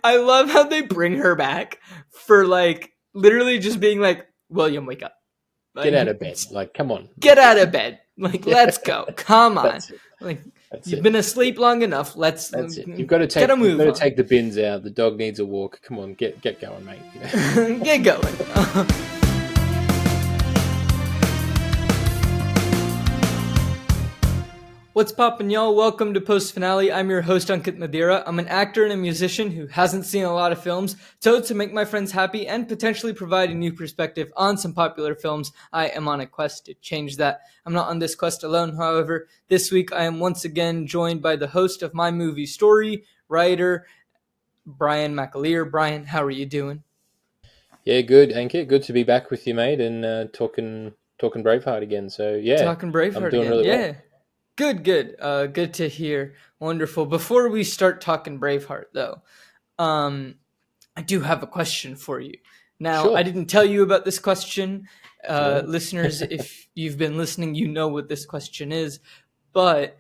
I love how they bring her back for like literally just being like, William, wake up. Get Like, out of bed. Like, come on. get out of bed. Like, let's go. Come on. That's it. Like, That's you've it. been asleep long enough. Let's That's it. get a You've move got to on. take the bins out. The dog needs a walk. Come on, get going, mate. Get going. What's poppin', y'all? Welcome to Post Finale. I'm your host, Ankit Madhira. I'm an actor and a musician who hasn't seen a lot of films, so to make my friends happy and potentially provide a new perspective on some popular films, I am on a quest to change that. I'm not on this quest alone, however. This week, I am once again joined by the host of My Movie Story, writer Brian McAleer. Brian, how are you doing? Yeah, good, Ankit. Good to be back with you, mate, and talking Braveheart again. So yeah, Talking I'm Braveheart doing again. really Yeah. well. Good. Good to hear. Wonderful. Before we start talking Braveheart, though, I do have a question for you. Now, I Sure. didn't tell you about this question. No. Listeners, if you've been listening, you know what this question is. But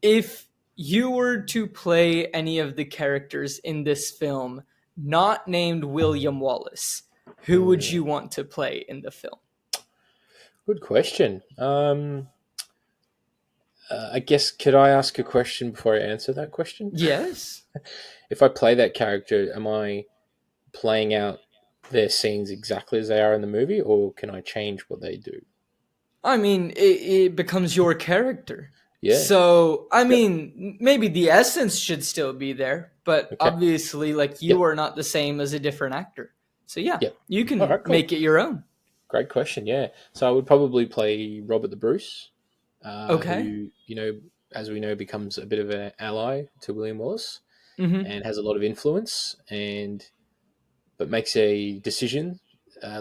if you were to play any of the characters in this film not named William Wallace, who would you want to play in the film? Good question. I guess could I ask a question before I answer that question? Yes. If I play that character, am I playing out their scenes exactly as they are in the movie, or can I change what they do? I mean, it becomes your character. Yeah. So, I Yep. mean, maybe the essence should still be there, but Okay. obviously, like, you Yep. are not the same as a different actor. So, yeah, Yep. you All can right. Cool. make it your own. Great question. Yeah. So I would probably play Robert the Bruce, Okay. who, as we know, becomes a bit of an ally to William Wallace Mm-hmm. and has a lot of influence, but makes a decision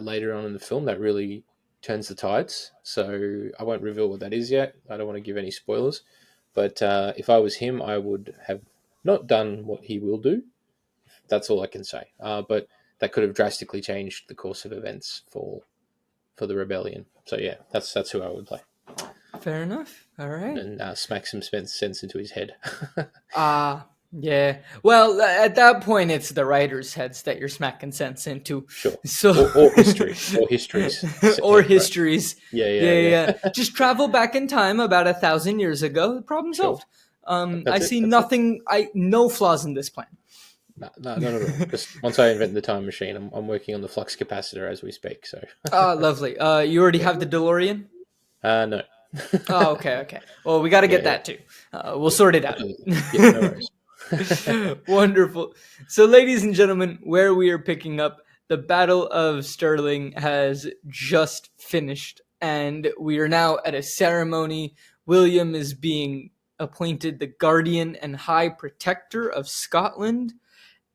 later on in the film that really turns the tides. So I won't reveal what that is yet. I don't want to give any spoilers. But if I was him, I would have not done what he will do. That's all I can say. But that could have drastically changed the course of events for the rebellion. So yeah, that's who I would play, Fair enough. All right. and smack some sense into his head. Yeah. Well, at that point, it's the writers' heads that you're smacking sense into. Sure. So, Or history, or histories, or head, right? histories. Yeah. Just travel back in time about 1,000 years ago. Problem Sure. solved. I That's it. see That's it. nothing. No flaws in this plan. No, not at all. Just once I invent the time machine, I'm working on the flux capacitor as we speak. So, Lovely. You already have the DeLorean? no. Oh, okay. Well, we got to get Yeah. that too. We'll sort it out. Yeah, no worries. Wonderful. So, ladies and gentlemen, where we are picking up, the Battle of Stirling has just finished, and we are now at a ceremony. William is being appointed the Guardian and High Protector of Scotland.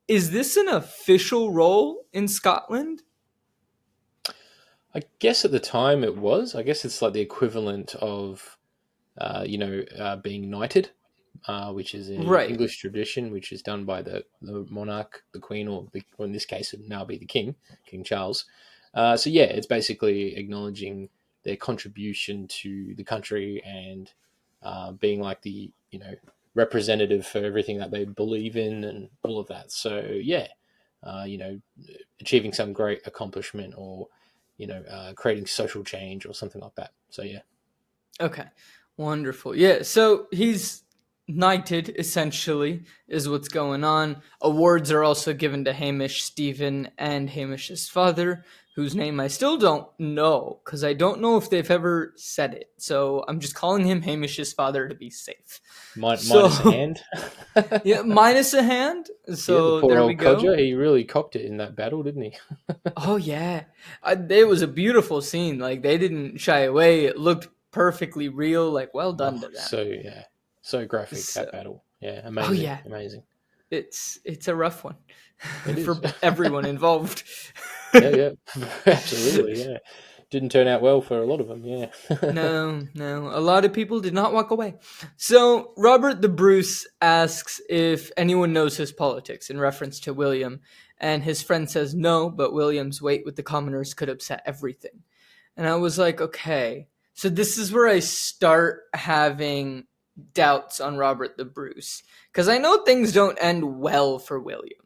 Is this an official role in Scotland? I guess at the time it was. I guess it's like the equivalent of, being knighted, which is an Right. English tradition, which is done by the monarch, the queen, or in this case, it would now be the king, King Charles. So yeah, it's basically acknowledging their contribution to the country and being like the representative for everything that they believe in and all of that. So yeah, uh, you know, achieving some great accomplishment or creating social change or something like that. So yeah. Okay. Wonderful. Yeah. So he's knighted, essentially, is what's going on. Awards are also given to Hamish, Stephen, and Hamish's father, whose name I still don't know, because I don't know if they've ever said it. So I'm just calling him Hamish's father to be safe. Minus So, a hand. yeah, minus a hand. Yeah, the So poor there we old codger. go. He really copped it in that battle, didn't he? Oh, yeah. It was a beautiful scene. Like, they didn't shy away. It looked perfectly real. Like, well done Oh, to them. so yeah, so graphic So, that battle. Yeah, oh, amazing, yeah. amazing. It's a rough one It is. for everyone involved. Yeah, absolutely. Yeah, didn't turn out well for a lot of them. Yeah. No. A lot of people did not walk away. So Robert the Bruce asks if anyone knows his politics in reference to William, and his friend says no, but William's weight with the commoners could upset everything. And I was like, okay. So this is where I start having doubts on Robert the Bruce, because I know things don't end well for William.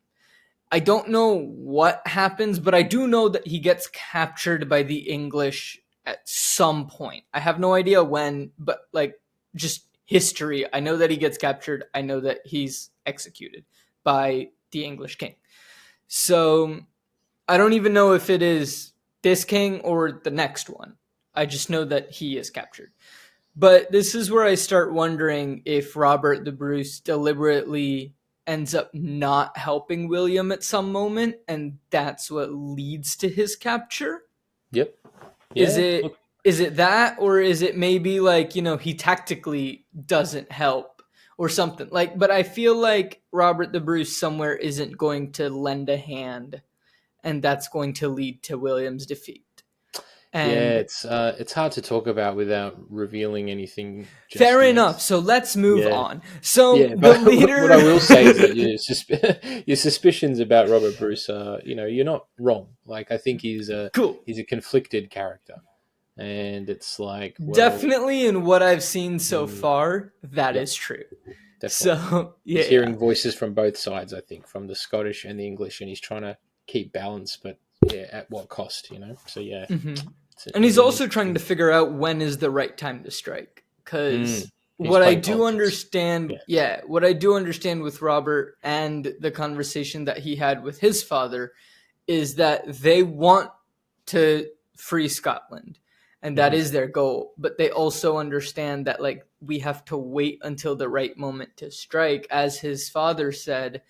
I don't know what happens, but I do know that he gets captured by the English at some point. I have no idea when, but like just history. I know that he gets captured. I know that he's executed by the English king. So I don't even know if it is this king or the next one. I just know that he is captured. But this is where I start wondering if Robert the Bruce deliberately ends up not helping William at some moment, and that's what leads to his capture. Yep. Is Yeah. it Look. is it that, or is it maybe like, he tactically doesn't help or something? Like, but I feel like Robert the Bruce somewhere isn't going to lend a hand, and that's going to lead to William's defeat. Yeah, And it's hard to talk about without revealing anything fair just yet. enough. So let's move Yeah. on. So Yeah, the but what leader. I will say is that your suspicions about Robert Bruce are, you're not wrong. Like, I think Cool. he's a conflicted character, and it's like, well, Definitely in what I've seen so mm, far, that yep, is true. definitely. So, He's yeah. hearing voices from both sides, I think, from the Scottish and the English, and he's trying to keep balance, but yeah, at what cost, So yeah, hmm it's And he's an also trying to interesting. figure out when is the right time to strike. Because He's what I playing do politics. understand, Yeah. yeah, what I do understand with Robert and the conversation that he had with his father is that they want to free Scotland, and that Hmm. is their goal, but they also understand that like we have to wait until the right moment to strike. As his father said,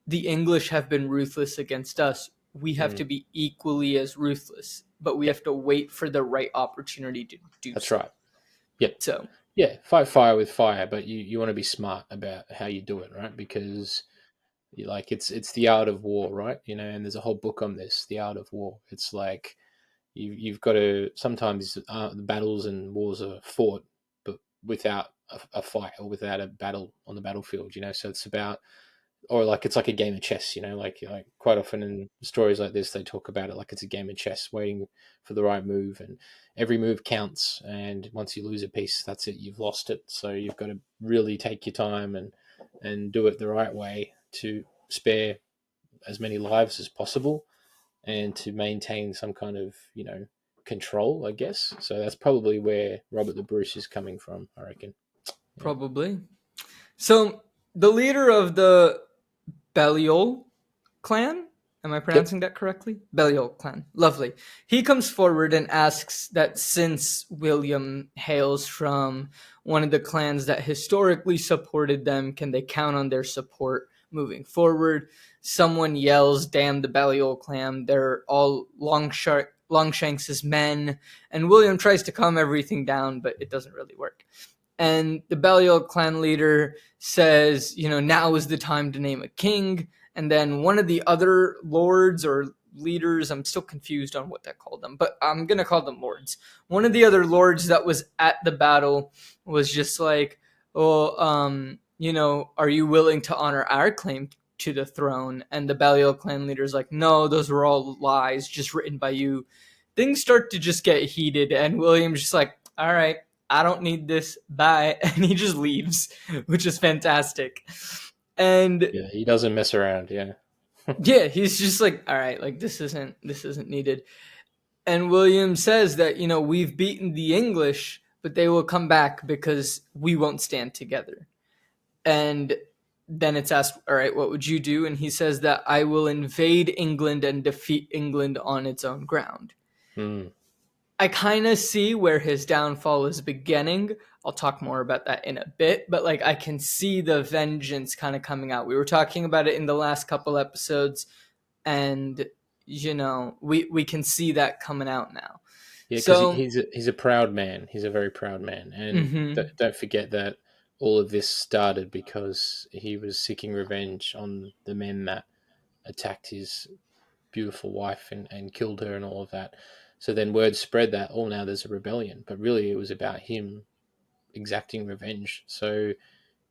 the English have been ruthless against us. We have Mm. to be equally as ruthless, but we Yeah, have to wait for the right opportunity to do that's so. right. Yep. So, Yeah, fight fire with fire, but you want to be smart about how you do it, right? Because like it's the art of war, right? And there's a whole book on this, the art of war. It's like you've got to sometimes the battles and wars are fought, but without a fight or without a battle on the battlefield. So it's about or like it's like a game of chess. Like quite often in stories like this, they talk about it like it's a game of chess, waiting for the right move, and every move counts. And once you lose a piece, that's it. You've lost it. So you've got to really take your time and do it the right way to spare as many lives as possible and to maintain some kind of control, I guess. So that's probably where Robert the Bruce is coming from, I reckon. Yeah. probably. So, the leader of the Belial clan. Am I Yep. pronouncing that correctly? Belial clan. Lovely. He comes forward and asks that since William hails from one of the clans that historically supported them, can they count on their support moving forward? Someone yells, "Damn the Belial clan. They're all Longshanks' men." And William tries to calm everything down, but it doesn't really work. And the Belial clan leader says, now is the time to name a king. And then one of the other lords or leaders, I'm still confused on what that called them, but I'm going to call them lords. One of the other lords that was at the battle was just like, oh, are you willing to honor our claim to the throne? And the Belial clan leader's like, no, those were all lies, just written by you. Things start to just get heated, and William's just like, all right, I don't need this. Bye. And he just leaves, which is fantastic. And Yeah, he doesn't mess around. Yeah. yeah, he's just like, all right, like this isn't needed. And William says that, we've beaten the English, but they will come back because we won't stand together. And then it's asked, all right, what would you do? And he says that I will invade England and defeat England on its own ground. Mm. I kind of see where his downfall is beginning. I'll talk more about that in a bit, but like I can see the vengeance kind of coming out. We were talking about it in the last couple episodes, and we can see that coming out now. Yeah, because So, he's a proud man. He's a very proud man, and mhm. don't forget that all of this started because he was seeking revenge on the men that attacked his beautiful wife and killed her and all of that. So then word spread that now there's a rebellion, but really it was about him exacting revenge. So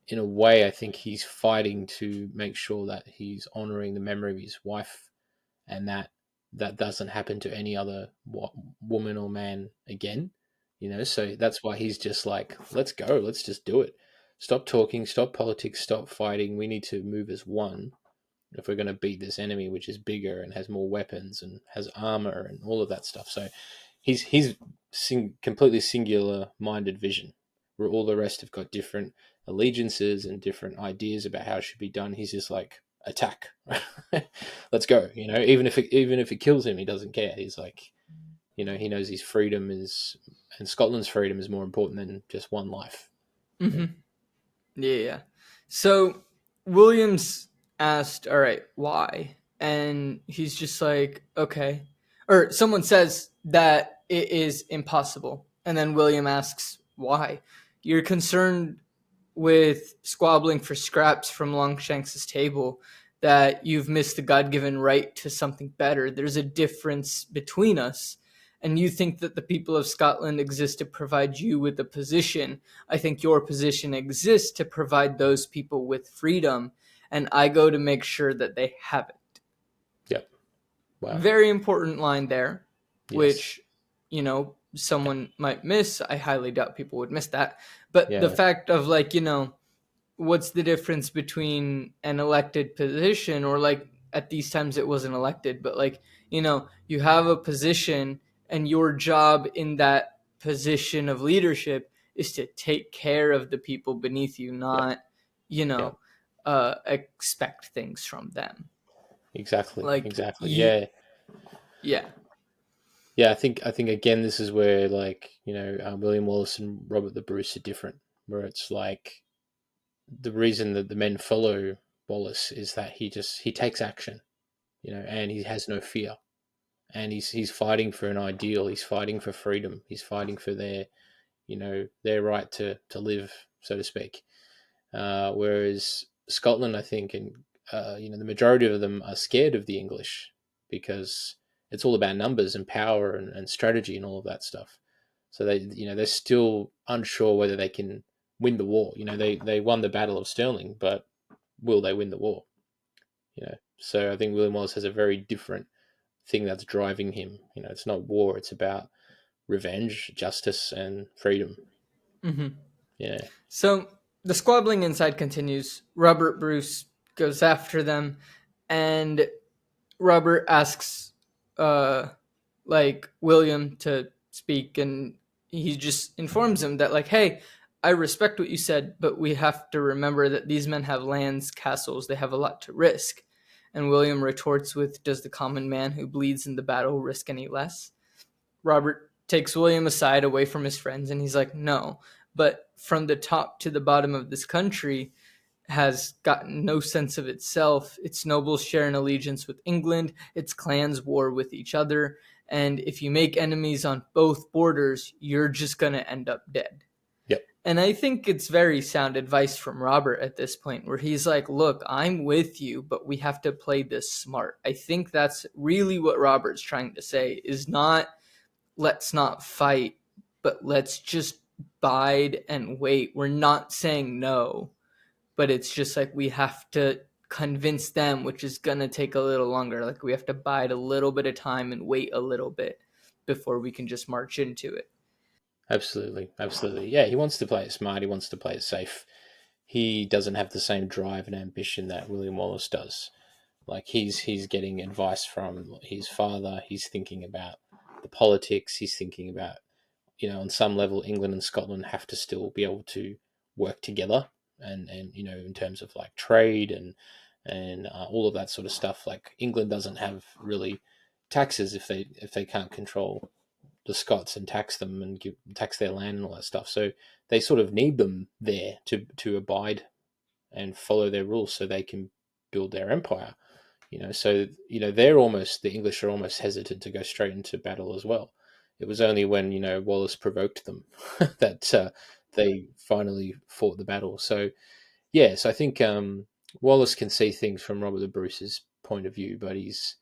in a way, I think he's fighting to make sure that he's honoring the memory of his wife and that doesn't happen to any other woman or man again. So that's why he's just like, let's go, let's just do it. Stop talking, stop politics, stop fighting. We need to move as one if we're going to beat this enemy, which is bigger and has more weapons and has armor and all of that stuff. So he's completely singular minded vision, where all the rest have got different allegiances and different ideas about how it should be done. He's just like, attack, let's go. Even if it kills him, he doesn't care. He's like, he knows his freedom is, and Scotland's freedom is more important than just one life. Mm-hmm. Yeah. So Williams asked, all right, why? And he's just like, okay. Or someone says that it is impossible. And then William asks, why? You're concerned with squabbling for scraps from Longshanks's table, that you've missed the God-given right to something better. There's a difference between us. And you think that the people of Scotland exist to provide you with a position. I think your position exists to provide those people with freedom. And I go to make sure that they have it. Yep. Wow. Very important line there, Yes. which, someone might miss. I highly doubt people would miss that. But the fact of what's the difference between an elected position, or at these times it wasn't elected, but you have a position and your job in that position of leadership is to take care of the people beneath you, not, expect things from them. Exactly. Exactly. Yeah. Yeah, I think again, this is where William Wallace and Robert the Bruce are different. Where it's like the reason that the men follow Wallace is that he takes action, and he has no fear, and he's fighting for an ideal. He's fighting for freedom. He's fighting for their right to live, so to speak. Whereas Scotland, I think, and the majority of them are scared of the English because it's all about numbers and power and strategy and all of that stuff. So they're still unsure whether they can win the war. They won the Battle of Stirling, but will they win the war? So I think William Wallace has a very different thing that's driving him. It's not war; it's about revenge, justice, and freedom. Mm-hmm. Yeah. So the squabbling inside continues. Robert Bruce goes after them, and Robert asks, William to speak, and he just informs him that, hey, I respect what you said, but we have to remember that these men have lands, castles, they have a lot to risk. And William retorts with, does the common man who bleeds in the battle risk any less? Robert takes William aside away from his friends, and he's like, no, but from the top to the bottom of this country has gotten no sense of itself. Its nobles share an allegiance with England, its clans war with each other, and if you make enemies on both borders, you're just going to end up dead. Yep. And I think it's very sound advice from Robert at this point, where he's like, look, I'm with you, but we have to play this smart. I think that's really what Robert's trying to say, is not, let's not fight, but let's just bide and wait. We're not saying no, but it's just we have to convince them, which is going to take a little longer. We have to bide a little bit of time and wait a little bit before we can just march into it. Absolutely. Yeah, he wants to play it smart. He wants to play it safe. He doesn't have the same drive and ambition that William Wallace does. He's getting advice from his father. He's thinking about the politics. He's thinking about, on some level, England and Scotland have to still be able to work together, and in terms of trade and all of that sort of stuff. England doesn't have really taxes if they can't control the Scots and tax them and tax their land and all that stuff. So they sort of need them there to abide and follow their rules so they can build their empire. So the English are almost hesitant to go straight into battle as well. It was only when Wallace provoked them that they finally fought the battle. So yes, I think Wallace can see things from Robert the Bruce's point of view, but he's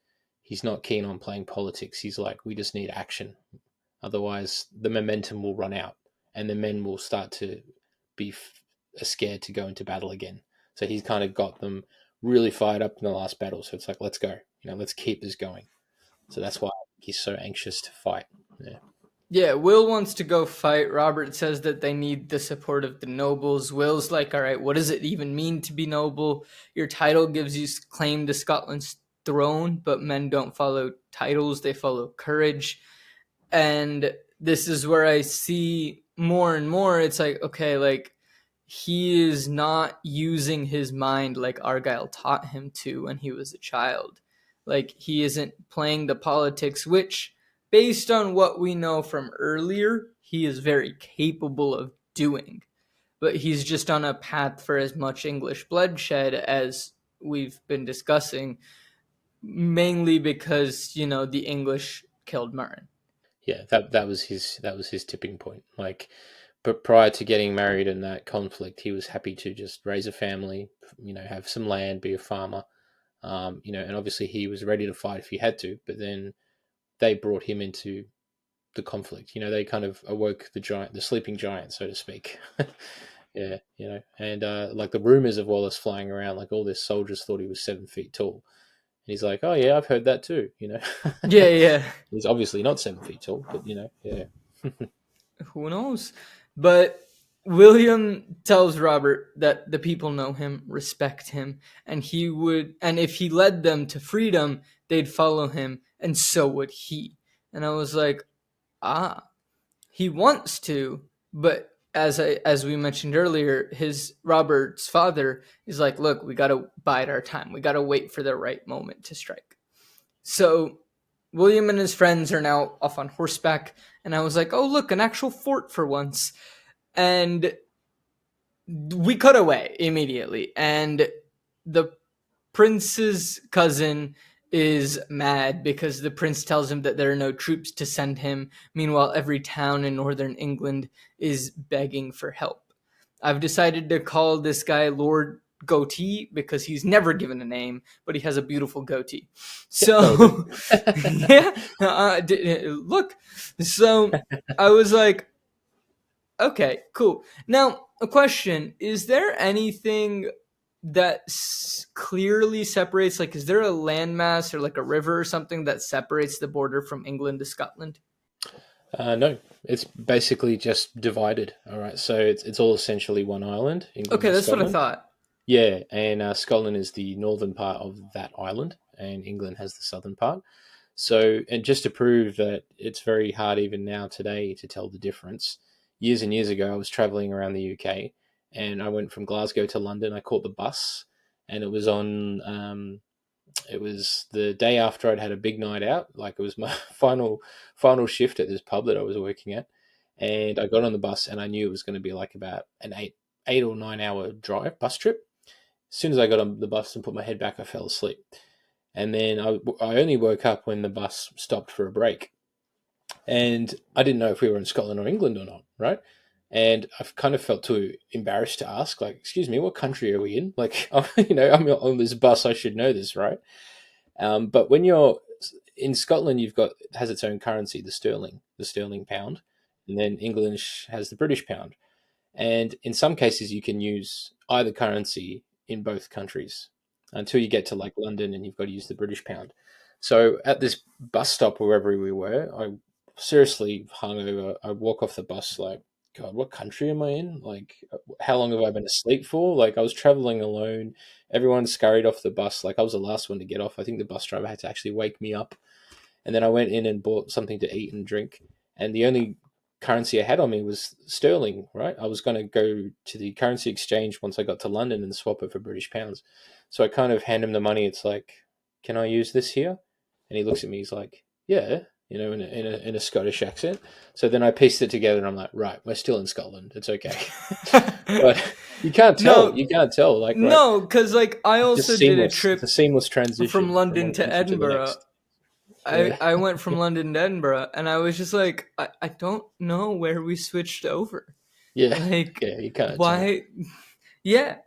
not keen on playing politics. He's like, we just need action. Otherwise, the momentum will run out, and the men will start to be scared to go into battle again. So he's kind of got them really fired up in the last battle. So it's like, let's go. Let's keep this going. So that's why he's so anxious to fight. Yeah. Yeah, Will wants to go fight. Robert says that they need the support of the nobles. Will's like, all right, what does it even mean to be noble? Your title gives you claim to Scotland's throne, but men don't follow titles, they follow courage. And this is where I see more and more, it's like, okay, like, he is not using his mind like Argyle taught him to when he was a child. Like, he isn't playing the politics, which, based on what we know from earlier, he is very capable of doing. But he's just on a path for as much English bloodshed as we've been discussing, mainly because, the English killed Murray. Yeah, that was his tipping point. Like, but prior to getting married in that conflict, he was happy to just raise a family, have some land, be a farmer, and obviously he was ready to fight if he had to. But then they brought him into the conflict. They kind of awoke the sleeping giant, so to speak. Yeah, and like the rumors of Wallace flying around, like all their soldiers thought he was 7 feet tall. And he's like, oh yeah, I've heard that too. Yeah, yeah. He's obviously not 7 feet tall, but yeah. Who knows? But William tells Robert that the people know him, respect him, and if he led them to freedom, they'd follow him, and so would he. And I was like, he wants to, but as we mentioned earlier, Robert's father is like, look, we got to bide our time. We got to wait for the right moment to strike. So William and his friends are now off on horseback, and I was like, oh, look, an actual fort for once. And we cut away immediately, and the prince's cousin is mad because the prince tells him that there are no troops to send him. Meanwhile, every town in northern England is begging for help. I've decided to call this guy Lord Goatee because he's never given a name, but he has a beautiful goatee. So, yeah, look. So I was like, okay, cool. Now, a question. Is there anything that clearly separates, like, is there a landmass or like a river or something that separates the border from England to Scotland? No, it's basically just divided. All right, so it's all essentially one island. England Okay, and that's what I Scotland. thought. Yeah, and Scotland is the northern part of that island, and England has the southern part. So, and just to prove that it's very hard even now today to tell the difference, years and years ago, I was traveling around the UK, and I went from Glasgow to London. I caught the bus, and it was on. It was the day after I'd had a big night out. Like, it was my final shift at this pub that I was working at, and I got on the bus, and I knew it was going to be like about an 8 or 9 hour bus trip. As soon as I got on the bus and put my head back, I fell asleep. And then I only woke up when the bus stopped for a break. And I didn't know if we were in Scotland or England or not, right? And I've kind of felt too embarrassed to ask, like, excuse me, what country are we in? Like, I'm on this bus, I should know this, right? But when you're in Scotland, it has its own currency, the sterling pound. And then England has the British pound. And in some cases, you can use either currency in both countries until you get to like London and you've got to use the British pound. So at this bus stop, wherever we were, I seriously hung over. I walk off the bus like, God, what country am I in? Like, how long have I been asleep for? Like, I was traveling alone. Everyone scurried off the bus. Like, I was the last one to get off. I think the bus driver had to actually wake me up. And then I went in and bought something to eat and drink. And the only currency I had on me was sterling, right? I was going to go to the currency exchange once I got to London and swap it for British pounds. So I kind of hand him the money. It's like, can I use this here? And he looks at me. He's like, yeah, in a Scottish accent. So then I pieced it together and I'm like, right, we're still in Scotland. It's okay. But you can't tell. No, You can't tell. Like, right? no, because like I also did a trip It's a seamless transition from London one to country the Edinburgh. next. I went from London to Edinburgh, and I was just like, I don't know where we switched over. Yeah, Like, yeah, you can't. why? Yeah.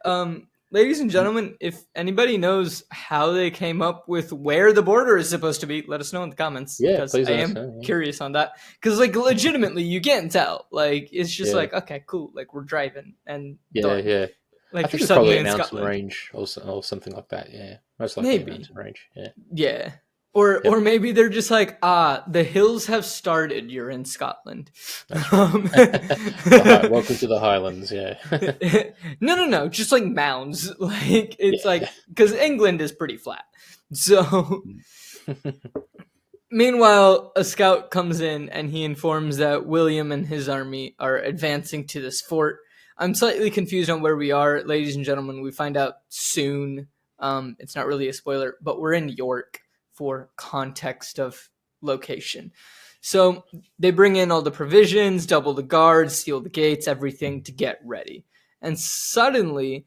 Ladies and gentlemen, if anybody knows how they came up with where the border is supposed to be, let us know in the comments. Yeah, because please I let us am know, yeah. curious on that. Because like legitimately, you can't tell. Like it's just Yeah. like, okay, cool. Like we're driving and Yeah, done. yeah. Like I think you're it's probably suddenly a in mountain Scotland. range or something like that. Yeah, most likely a Maybe. mountain range. Yeah. Yeah. Or maybe they're just like, the hills have started. You're in Scotland. Welcome to the Highlands. Yeah. No. Just like mounds. Like it's Yeah. like because England is pretty flat. So meanwhile, a scout comes in and he informs that William and his army are advancing to this fort. I'm slightly confused on where we are, ladies and gentlemen. We find out soon. It's not really a spoiler, but we're in York for context of location. So they bring in all the provisions, double the guards, seal the gates, everything to get ready. And suddenly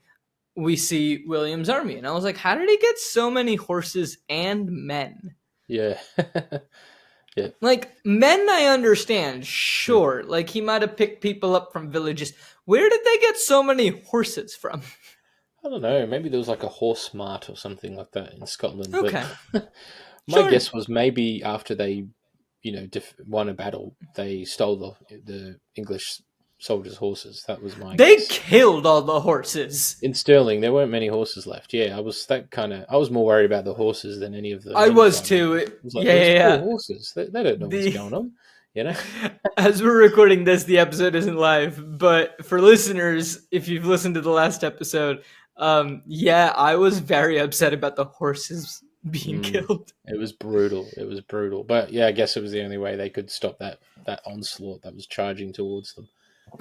we see William's army. And I was like, how did he get so many horses and men? Yeah. Yeah. Like, men I understand, sure. Like, he might have picked people up from villages. Where did they get so many horses from? I don't know. Maybe there was like a horse mart or something like that in Scotland. Okay. But my guess was maybe after they, won a battle, they stole the English soldiers' horses. That was my They guess. killed all the horses. In Stirling, there weren't many horses left. Yeah, I was more worried about the horses than any of the. I was too. It was like, yeah. Poor horses. They don't know what's going on. As we're recording this, the episode isn't live, but for listeners, if you've listened to the last episode, I was very upset about the horses being killed. It was brutal. But yeah, I guess it was the only way they could stop that onslaught that was charging towards them.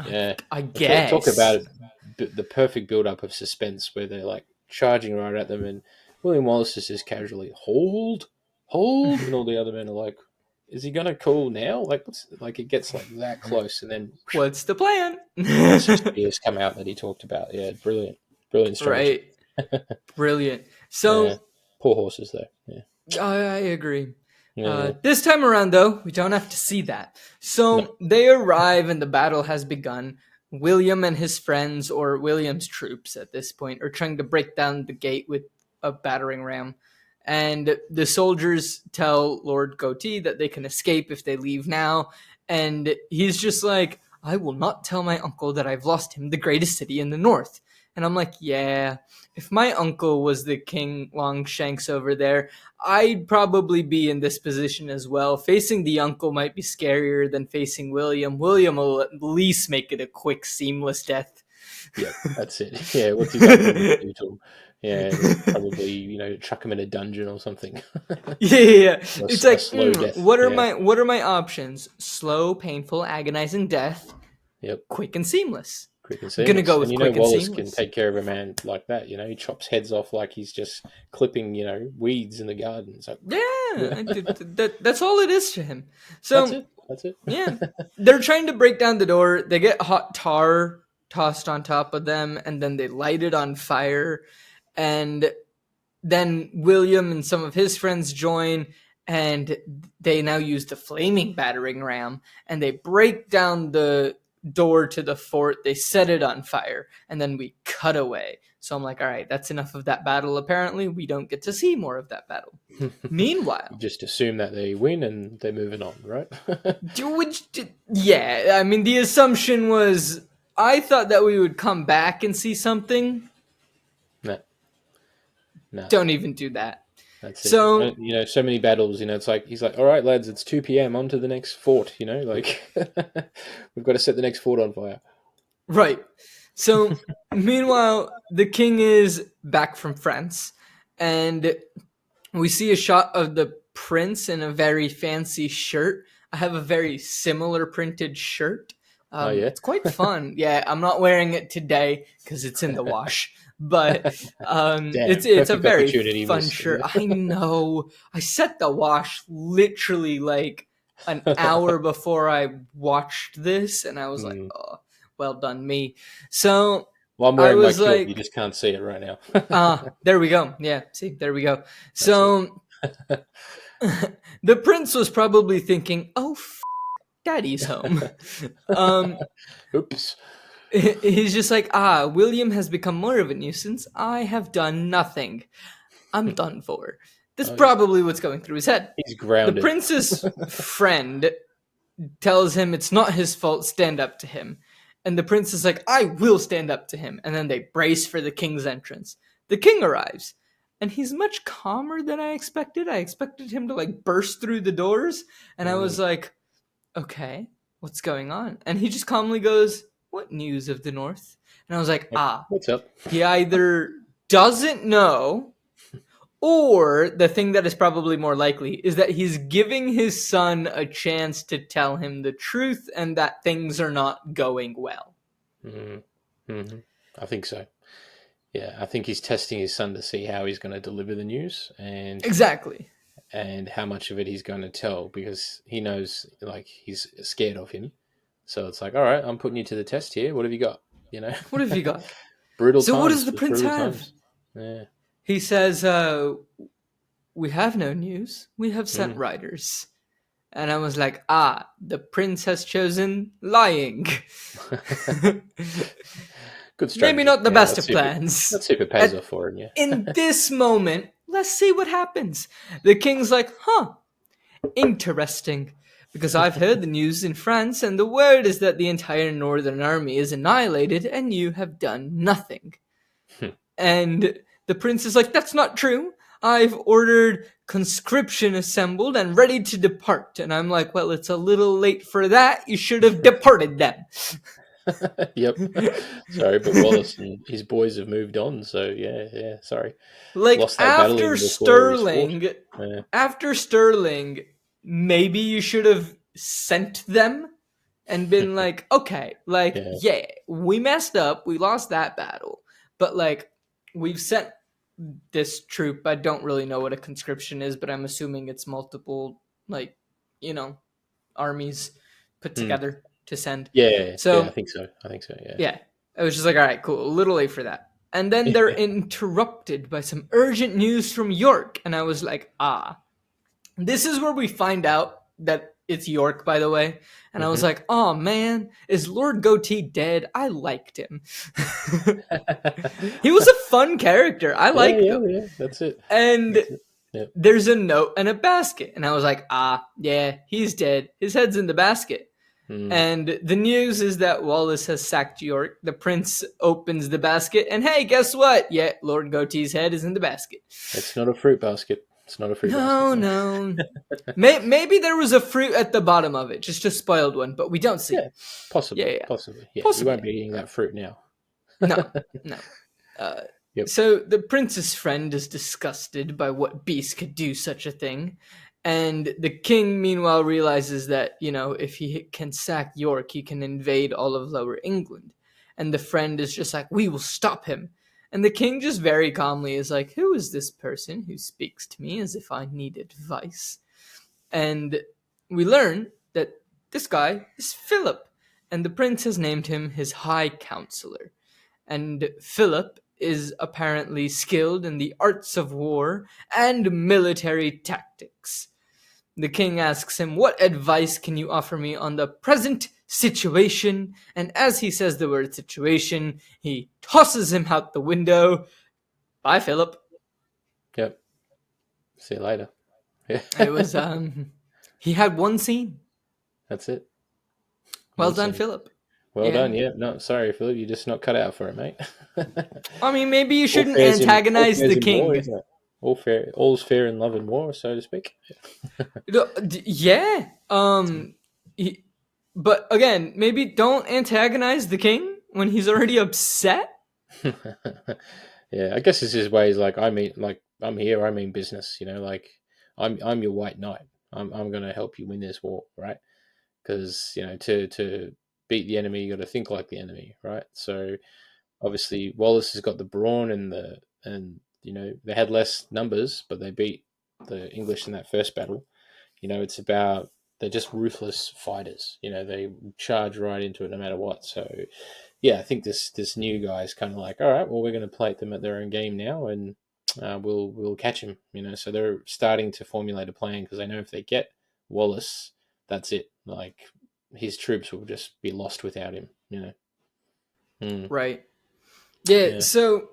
Yeah, I guess. Talk about it, the perfect build-up of suspense where they're like charging right at them, and William Wallace is just casually hold, and all the other men are like, "Is he gonna call now?" Like it gets like that close, and then what's the plan? Spears come out that he talked about. Yeah, brilliant strategy. Right, brilliant. So poor horses though. Yeah, I agree. Yeah. This time around, though, we don't have to see that. So they arrive and the battle has begun. William and his friends, or William's troops at this point, are trying to break down the gate with a battering ram. And the soldiers tell Lord Goatee that they can escape if they leave now. And he's just like, I will not tell my uncle that I've lost him, the greatest city in the north. And I'm like, yeah, if my uncle was the King Longshanks over there, I'd probably be in this position as well. Facing the uncle might be scarier than facing William. William will at least make it a quick, seamless death. Yeah, that's it. Yeah, what's he going to do to him? Yeah, probably, chuck him in a dungeon or something. Yeah. It's like, slow death. What are my options? Slow, painful, agonizing death. Yep. Quick and seamless. I'm gonna go with quick and Wallace seamless. can take care of a man like that. He chops heads off like he's just clipping, weeds in the garden. So, that's all it is to him. So that's it. Yeah, they're trying to break down the door. They get hot tar tossed on top of them, and then they light it on fire. And then William and some of his friends join, and they now use the flaming battering ram, and they break down the door to the fort. They set it on fire, and then we cut away. So I'm like, all right, that's enough of that battle. Apparently, we don't get to see more of that battle. Meanwhile, you just assume that they win and they're moving on, right? Yeah, I mean, the assumption was, I thought that we would come back and see something. No. Don't even do that. That's it. So many battles. It's like he's like, all right, lads, it's 2 p.m. on to the next fort. Like we've got to set the next fort on fire. Right. So meanwhile, the king is back from France, and we see a shot of the prince in a very fancy shirt. I have a very similar printed shirt. Oh yeah, it's quite fun. Yeah, I'm not wearing it today because it's in the wash. But it's a very fun shirt. I know. I set the wash literally like an hour before I watched this, and I was like, "Oh, well done, me." So I'm wearing my kilt. You just can't see it right now. There we go. Yeah, see, there we go. So the prince was probably thinking, "Oh, Daddy's home." Oops. He's just like, William has become more of a nuisance. I have done nothing. I'm done for. That's probably what's going through his head. He's grounded. The prince's friend tells him it's not his fault, stand up to him. And the prince is like, I will stand up to him. And then they brace for the king's entrance. The king arrives. and he's much calmer than I expected. I expected him to like burst through the doors, and I was like, okay, what's going on? And he just calmly goes, what news of the North? And I was like, What's up? he either doesn't know, or the thing that is probably more likely is that he's giving his son a chance to tell him the truth and that things are not going well. Mm-hmm. I think so. Yeah, I think he's testing his son to see how he's going to deliver the news and Exactly. and how much of it he's going to tell, because he knows like he's scared of him. So it's like, all right, I'm putting you to the test here. What have you got? You know, What have you got? brutal So times. what does the It's prince brutal have? times. Yeah. He says, we have no news. We have sent riders. And I was like, the prince has chosen lying. Good strategy. Maybe not the best of plans. Let's see if it pays off for him, yeah. In this moment, let's see what happens. The king's like, interesting. Because I've heard the news in France, and the word is that the entire northern army is annihilated, and you have done nothing. And the prince is like, that's not true. I've ordered conscription assembled and ready to depart. And I'm like, well, it's a little late for that. You should have departed them. Yep. Sorry, but Wallace and his boys have moved on. So yeah. Sorry. Like Lost that battle after even before Sterling, it was fought. after Sterling, maybe you should have sent them and been like, okay, like, yeah, we messed up. We lost that battle. But like, we've sent this troop. I don't really know what a conscription is, but I'm assuming it's multiple, like, armies put together to send. Yeah, so I think so. Yeah. Yeah. I was just like, all right, cool. A little late for that. And then they're interrupted by some urgent news from York. And I was like, this is where we find out that it's York, by the way. And I was like, oh man, is Lord Goatee dead? I liked him. He was a fun character. I liked him. Yeah, that's it. And there's a note and a basket. And I was like, yeah, he's dead. His head's in the basket. And the news is that Wallace has sacked York. The prince opens the basket, and hey, guess what? Yeah, Lord Goatee's head is in the basket. It's not a fruit basket. It's not a fruit basket. No. Maybe there was a fruit at the bottom of it, just a spoiled one, but we don't see. Yeah, possibly. Yeah. Possibly. You won't be eating that fruit now. No. So the prince's friend is disgusted by what beast could do such a thing. And the king, meanwhile, realizes that, if he can sack York, he can invade all of Lower England. And the friend is just like, we will stop him. And the king just very calmly is like, who is this person who speaks to me as if I need advice? And we learn that this guy is Philip. And the prince has named him his high counselor. And Philip is apparently skilled in the arts of war and military tactics. The king asks him, what advice can you offer me on the present situation? And as he says the word situation, he tosses him out the window. Bye, Philip. Yep. See you later. Yeah. It was, he had one scene. That's it. Well done, Philip. Well done, yeah. No, sorry, Philip, you're just not cut out for it, mate. I mean, maybe you shouldn't antagonize the king. War, all's fair in love and war, so to speak. Yeah. But again, maybe don't antagonize the king when he's already upset. Yeah, I guess it's his way. He's like, I'm here. I mean business. Like I'm your white knight. I'm going to help you win this war, right? Because to beat the enemy, you got to think like the enemy, right? So obviously Wallace has got the brawn and they had less numbers, but they beat the English in that first battle. It's about, they're just ruthless fighters. They charge right into it no matter what. So, yeah, I think this new guy is kind of like, all right, well, we're going to play them at their own game now, and we'll catch him. So they're starting to formulate a plan because they know if they get Wallace, that's it. Like, his troops will just be lost without him. Right. Yeah. So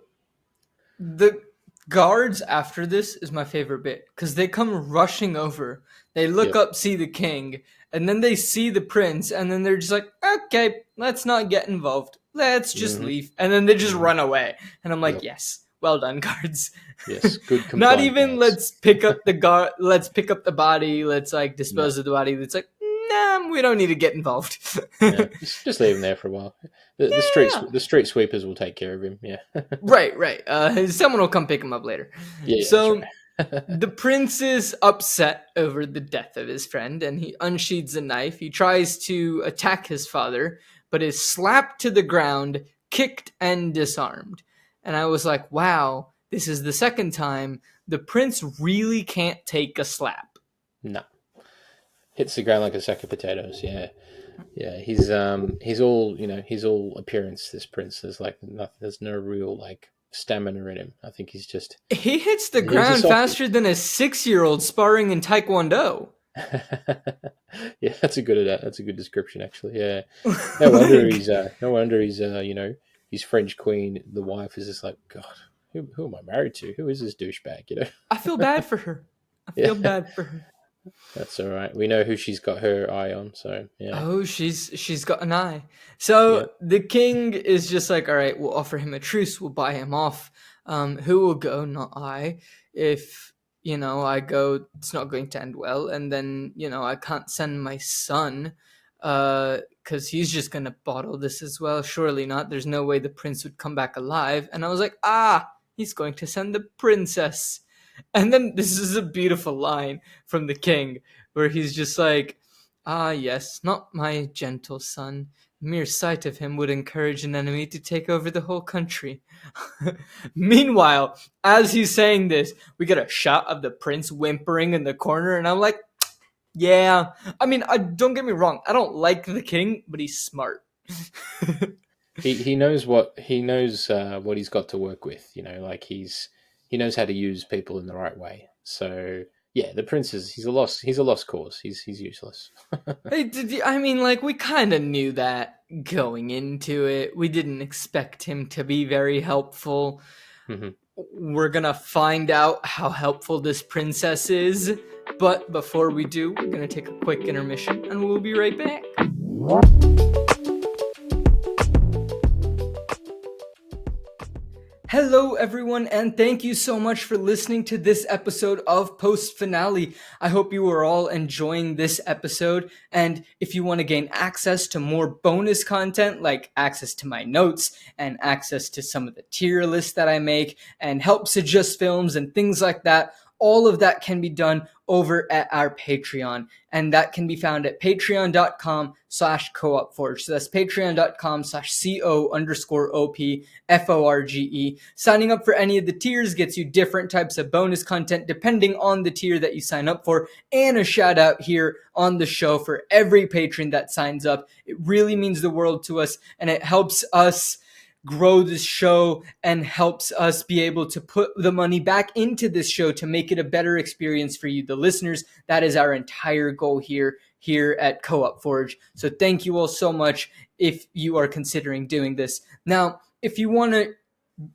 the guards after this is my favorite bit because they come rushing over. They look up, see the king, and then they see the prince, and then they're just like, okay, let's not get involved. Let's just leave. And then they just run away. And I'm like, yes, Well done, guards. Yes, good Not compliant even guards. let's pick up the let's pick up the body, let's like No, dispose of the body. It's like, nah, we don't need to get involved. no, just leave him there for a while. The Yeah. street sweepers will take care of him. Yeah, Right. Someone will come pick him up later. yeah, that's So right. the prince is upset over the death of his friend, and he unsheathes a knife. He tries to attack his father, but is slapped to the ground, kicked, and disarmed. And I was like, wow, this is the second time the prince really can't take a slap. No, hits the ground like a sack of potatoes. Yeah, yeah. He's all he's all appearance. This prince is like nothing. There's no real like stamina in him. I think He hits the he's a ground softie. faster than a 6-year-old sparring in Taekwondo. Yeah, that's a good description actually. Yeah, no wonder he's his French queen, the wife is just like, God, who am I married to? Who is this douchebag? I feel bad for her. I Yeah, feel bad for her. that's all right. We know who she's got her eye on, so yeah, Oh, she's got an eye. yeah. So the king is just like, all right, we'll offer him a truce. We'll buy him off. Who will go? Not I. If I go, it's not going to end well. And then I can't send my son, because he's just gonna bottle this as well. Surely not. There's no way the prince would come back alive. And I was like, he's going to send the princess. And then this is a beautiful line from the king where he's just like, "Ah, yes, not my gentle son. Mere sight of him would encourage an enemy to take over the whole country." Meanwhile, as he's saying this, we get a shot of the prince whimpering in the corner, and I'm like, yeah. I mean, don't get me wrong. I don't like the king, but he's smart. He knows what he's got to work with. Like he knows how to use people in the right way. So yeah, the prince he's a lost cause. He's useless. I mean, like, we kind of knew that going into it. We didn't expect him to be very helpful. Mhm. We're gonna find out how helpful this princess is. But before we do, we're gonna take a quick intermission and we'll be right back. Hello, everyone, and thank you so much for listening to this episode of Post Finale. I hope you are all enjoying this episode, and if you want to gain access to more bonus content, like access to my notes and access to some of the tier lists that I make and help suggest films and things like that, all of that can be done over at our Patreon, and that can be found at patreon.com/coopforge. So that's patreon.com/CO_OPFORGE. Signing up for any of the tiers gets you different types of bonus content depending on the tier that you sign up for, and a shout out here on the show for every patron that signs up. It really means the world to us, and it helps us grow this show and helps us be able to put the money back into this show to make it a better experience for you, the listeners. That is our entire goal here at Co-op Forge. So thank you all so much if you are considering doing this. Now, if you want to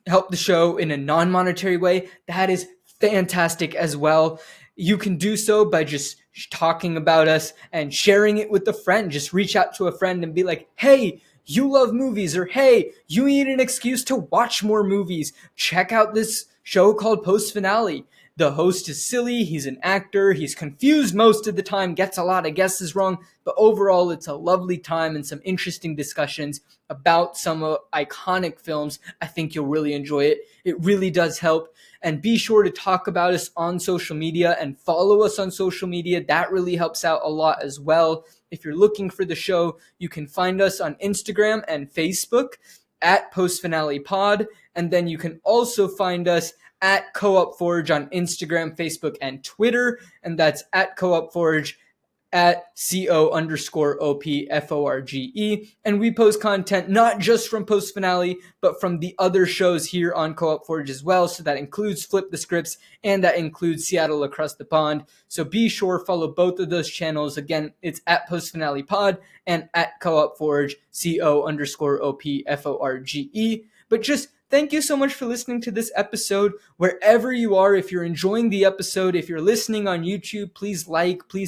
help the show in a non-monetary way, that is fantastic as well. You can do so by just talking about us and sharing it with a friend. Just reach out to a friend and be like, hey, you love movies, or hey, you need an excuse to watch more movies. Check out this show called Post Finale. The host is silly, he's an actor, he's confused most of the time, gets a lot of guesses wrong, but overall it's a lovely time and some interesting discussions about some iconic films. I think you'll really enjoy it. It really does help. And be sure to talk about us on social media and follow us on social media. That really helps out a lot as well. If you're looking for the show, you can find us on Instagram and Facebook at Post Finale Pod. And then you can also find us at Co-op Forge on Instagram, Facebook, and Twitter. And that's at Co-op Forge at CO_OPFORGE. And we post content not just from Post Finale, but from the other shows here on Co-op Forge as well. So that includes Flip the Scripts and that includes Seattle Across the Pond. So be sure follow both of those channels. Again, it's at Post Finale Pod and at Co-op Forge, CO_OPFORGE. But just thank you so much for listening to this episode. Wherever you are, if you're enjoying the episode, if you're listening on YouTube, please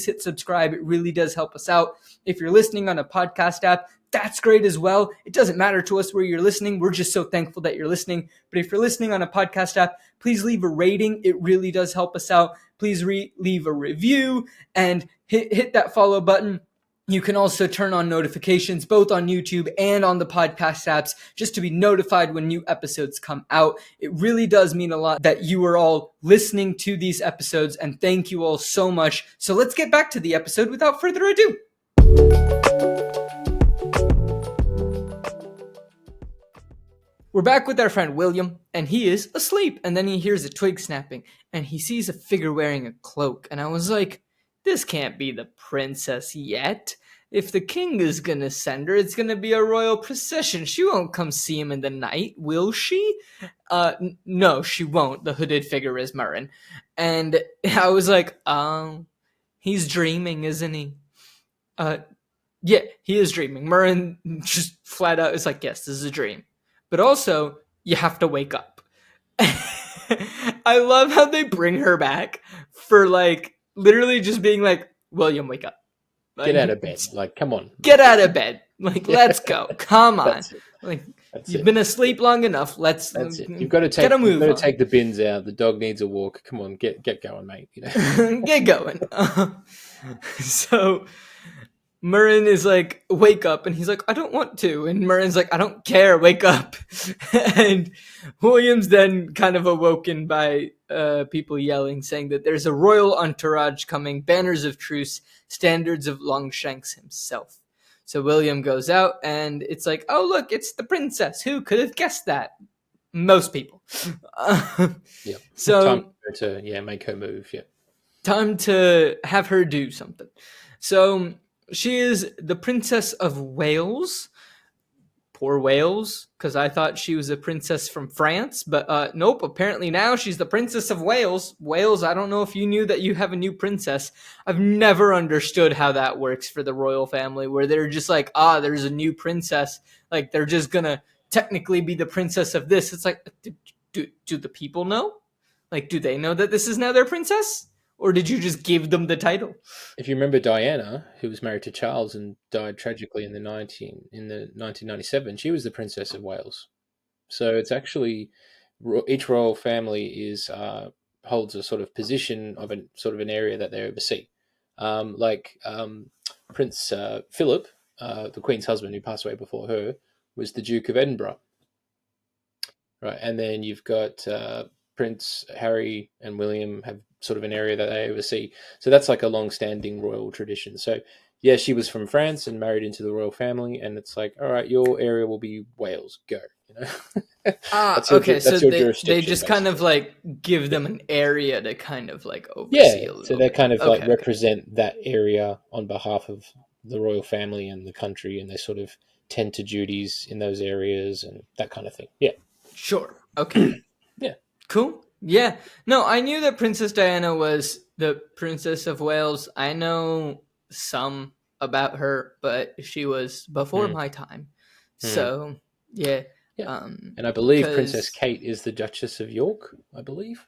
hit subscribe. It really does help us out. If you're listening on a podcast app, that's great as well. It doesn't matter to us where you're listening. We're just so thankful that you're listening. But if you're listening on a podcast app, please leave a rating. It really does help us out. Please leave a review and hit that follow button. You can also turn on notifications both on YouTube and on the podcast apps just to be notified when new episodes come out. It really does mean a lot that you are all listening to these episodes, and thank you all so much. So let's get back to the episode without further ado. We're back with our friend William, and he is asleep, and then he hears a twig snapping, and he sees a figure wearing a cloak, and I was like, this can't be the princess yet. If the king is gonna send her, it's gonna be a royal procession. She won't come see him in the night, will she? No, she won't. The hooded figure is Murrin. And I was like, he's dreaming, isn't he? Yeah, he is dreaming. Murrin just flat out is like, yes, this is a dream. But also, you have to wake up. I love how they bring her back for like literally just being like, William, wake up. Like, Get out of bed. Like, come on. Get out of bed. Like, let's go. Come on. Like, you've it. been asleep long enough. That's it. You've got to take the bins out. The dog needs a walk. Come on, get going, mate. You know? Get going. So Murrin is like, wake up. And he's like, I don't want to. And Murrin's like, I don't care. Wake up. And William's then kind of awoken by people yelling, saying that there's a royal entourage coming, banners of truce, standards of Longshanks himself. So William goes out, and it's like, oh, look, it's the princess. Who could have guessed that? Most people. Yeah. So time to make her move. Yeah. Time to have her do something. So she is the Princess of Wales. Poor Wales, because I thought she was a princess from France, but nope, apparently now she's the Princess of Wales. Wales, I don't know if you knew that you have a new princess. I've never understood how that works for the royal family, where they're just like, there's a new princess. Like, they're just gonna technically be the princess of this. It's like, do the people know? Like, do they know that this is now their princess? Or did you just give them the title? If you remember Diana, who was married to Charles and died tragically in the 1997, she was the Princess of Wales. So it's actually each royal family is holds a sort of position of an area that they oversee. Prince Philip, the Queen's husband who passed away before her, was the Duke of Edinburgh. Right, and then you've got Prince Harry and William have sort of an area that they oversee. So that's like a long-standing royal tradition. So yeah, she was from France and married into the royal family, and it's like, all right, your area will be Wales. Go, you know. Okay, so they just basically kind of like give them an area to kind of like oversee. Yeah, so they kind of like represent that area on behalf of the royal family and the country, and they sort of tend to duties in those areas and that kind of thing. Yeah. Sure. Okay. Yeah. Cool. Yeah. No, I knew that Princess Diana was the Princess of Wales. I know some about her, but she was before my time. So, yeah. And I believe Princess Kate is the Duchess of York, I believe.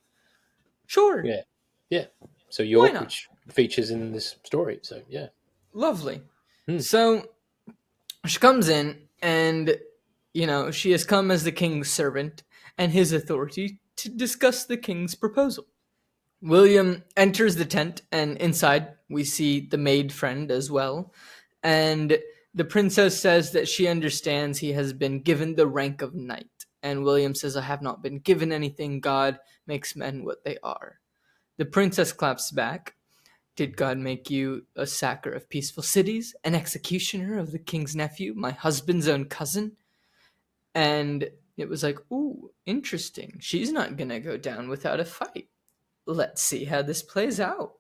Sure. Yeah. Yeah. So York, which features in this story. So, yeah. Lovely. So, she comes in and, you know, she has come as the king's servant and his authority to discuss the king's proposal. William enters the tent, and inside we see the maid friend as well. And the princess says that she understands he has been given the rank of knight. And William says, I have not been given anything. God makes men what they are. The princess claps back. Did God make you a sacker of peaceful cities, an executioner of the king's nephew, my husband's own cousin? And it was like, ooh, interesting. She's not going to go down without a fight. Let's see how this plays out.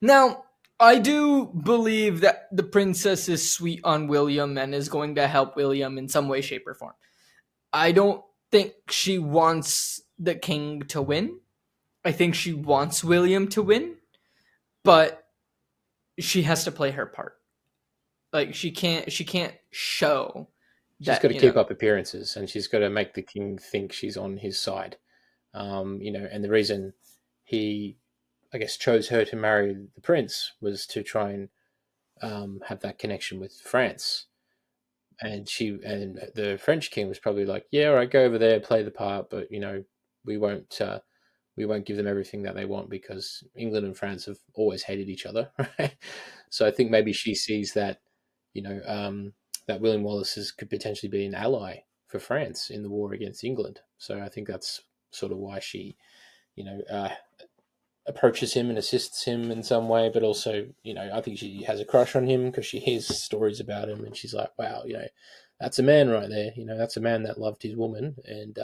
Now, I do believe that the princess is sweet on William and is going to help William in some way, shape, or form. I don't think she wants the king to win. I think she wants William to win, but she has to play her part. Like, she can't show that, she's got to keep up appearances, and she's got to make the king think she's on his side. And the reason he, I guess, chose her to marry the prince was to try and have that connection with France. and the French king was probably like, yeah, all right, go over there, play the part, but we won't we won't give them everything that they want because England and France have always hated each other, right? So I think maybe she sees that that William Wallace could potentially be an ally for France in the war against England. So I think that's sort of why she you know approaches him and assists him in some way, but also, I think she has a crush on him because she hears stories about him and she's like, wow, that's a man right there. That's a man that loved his woman, and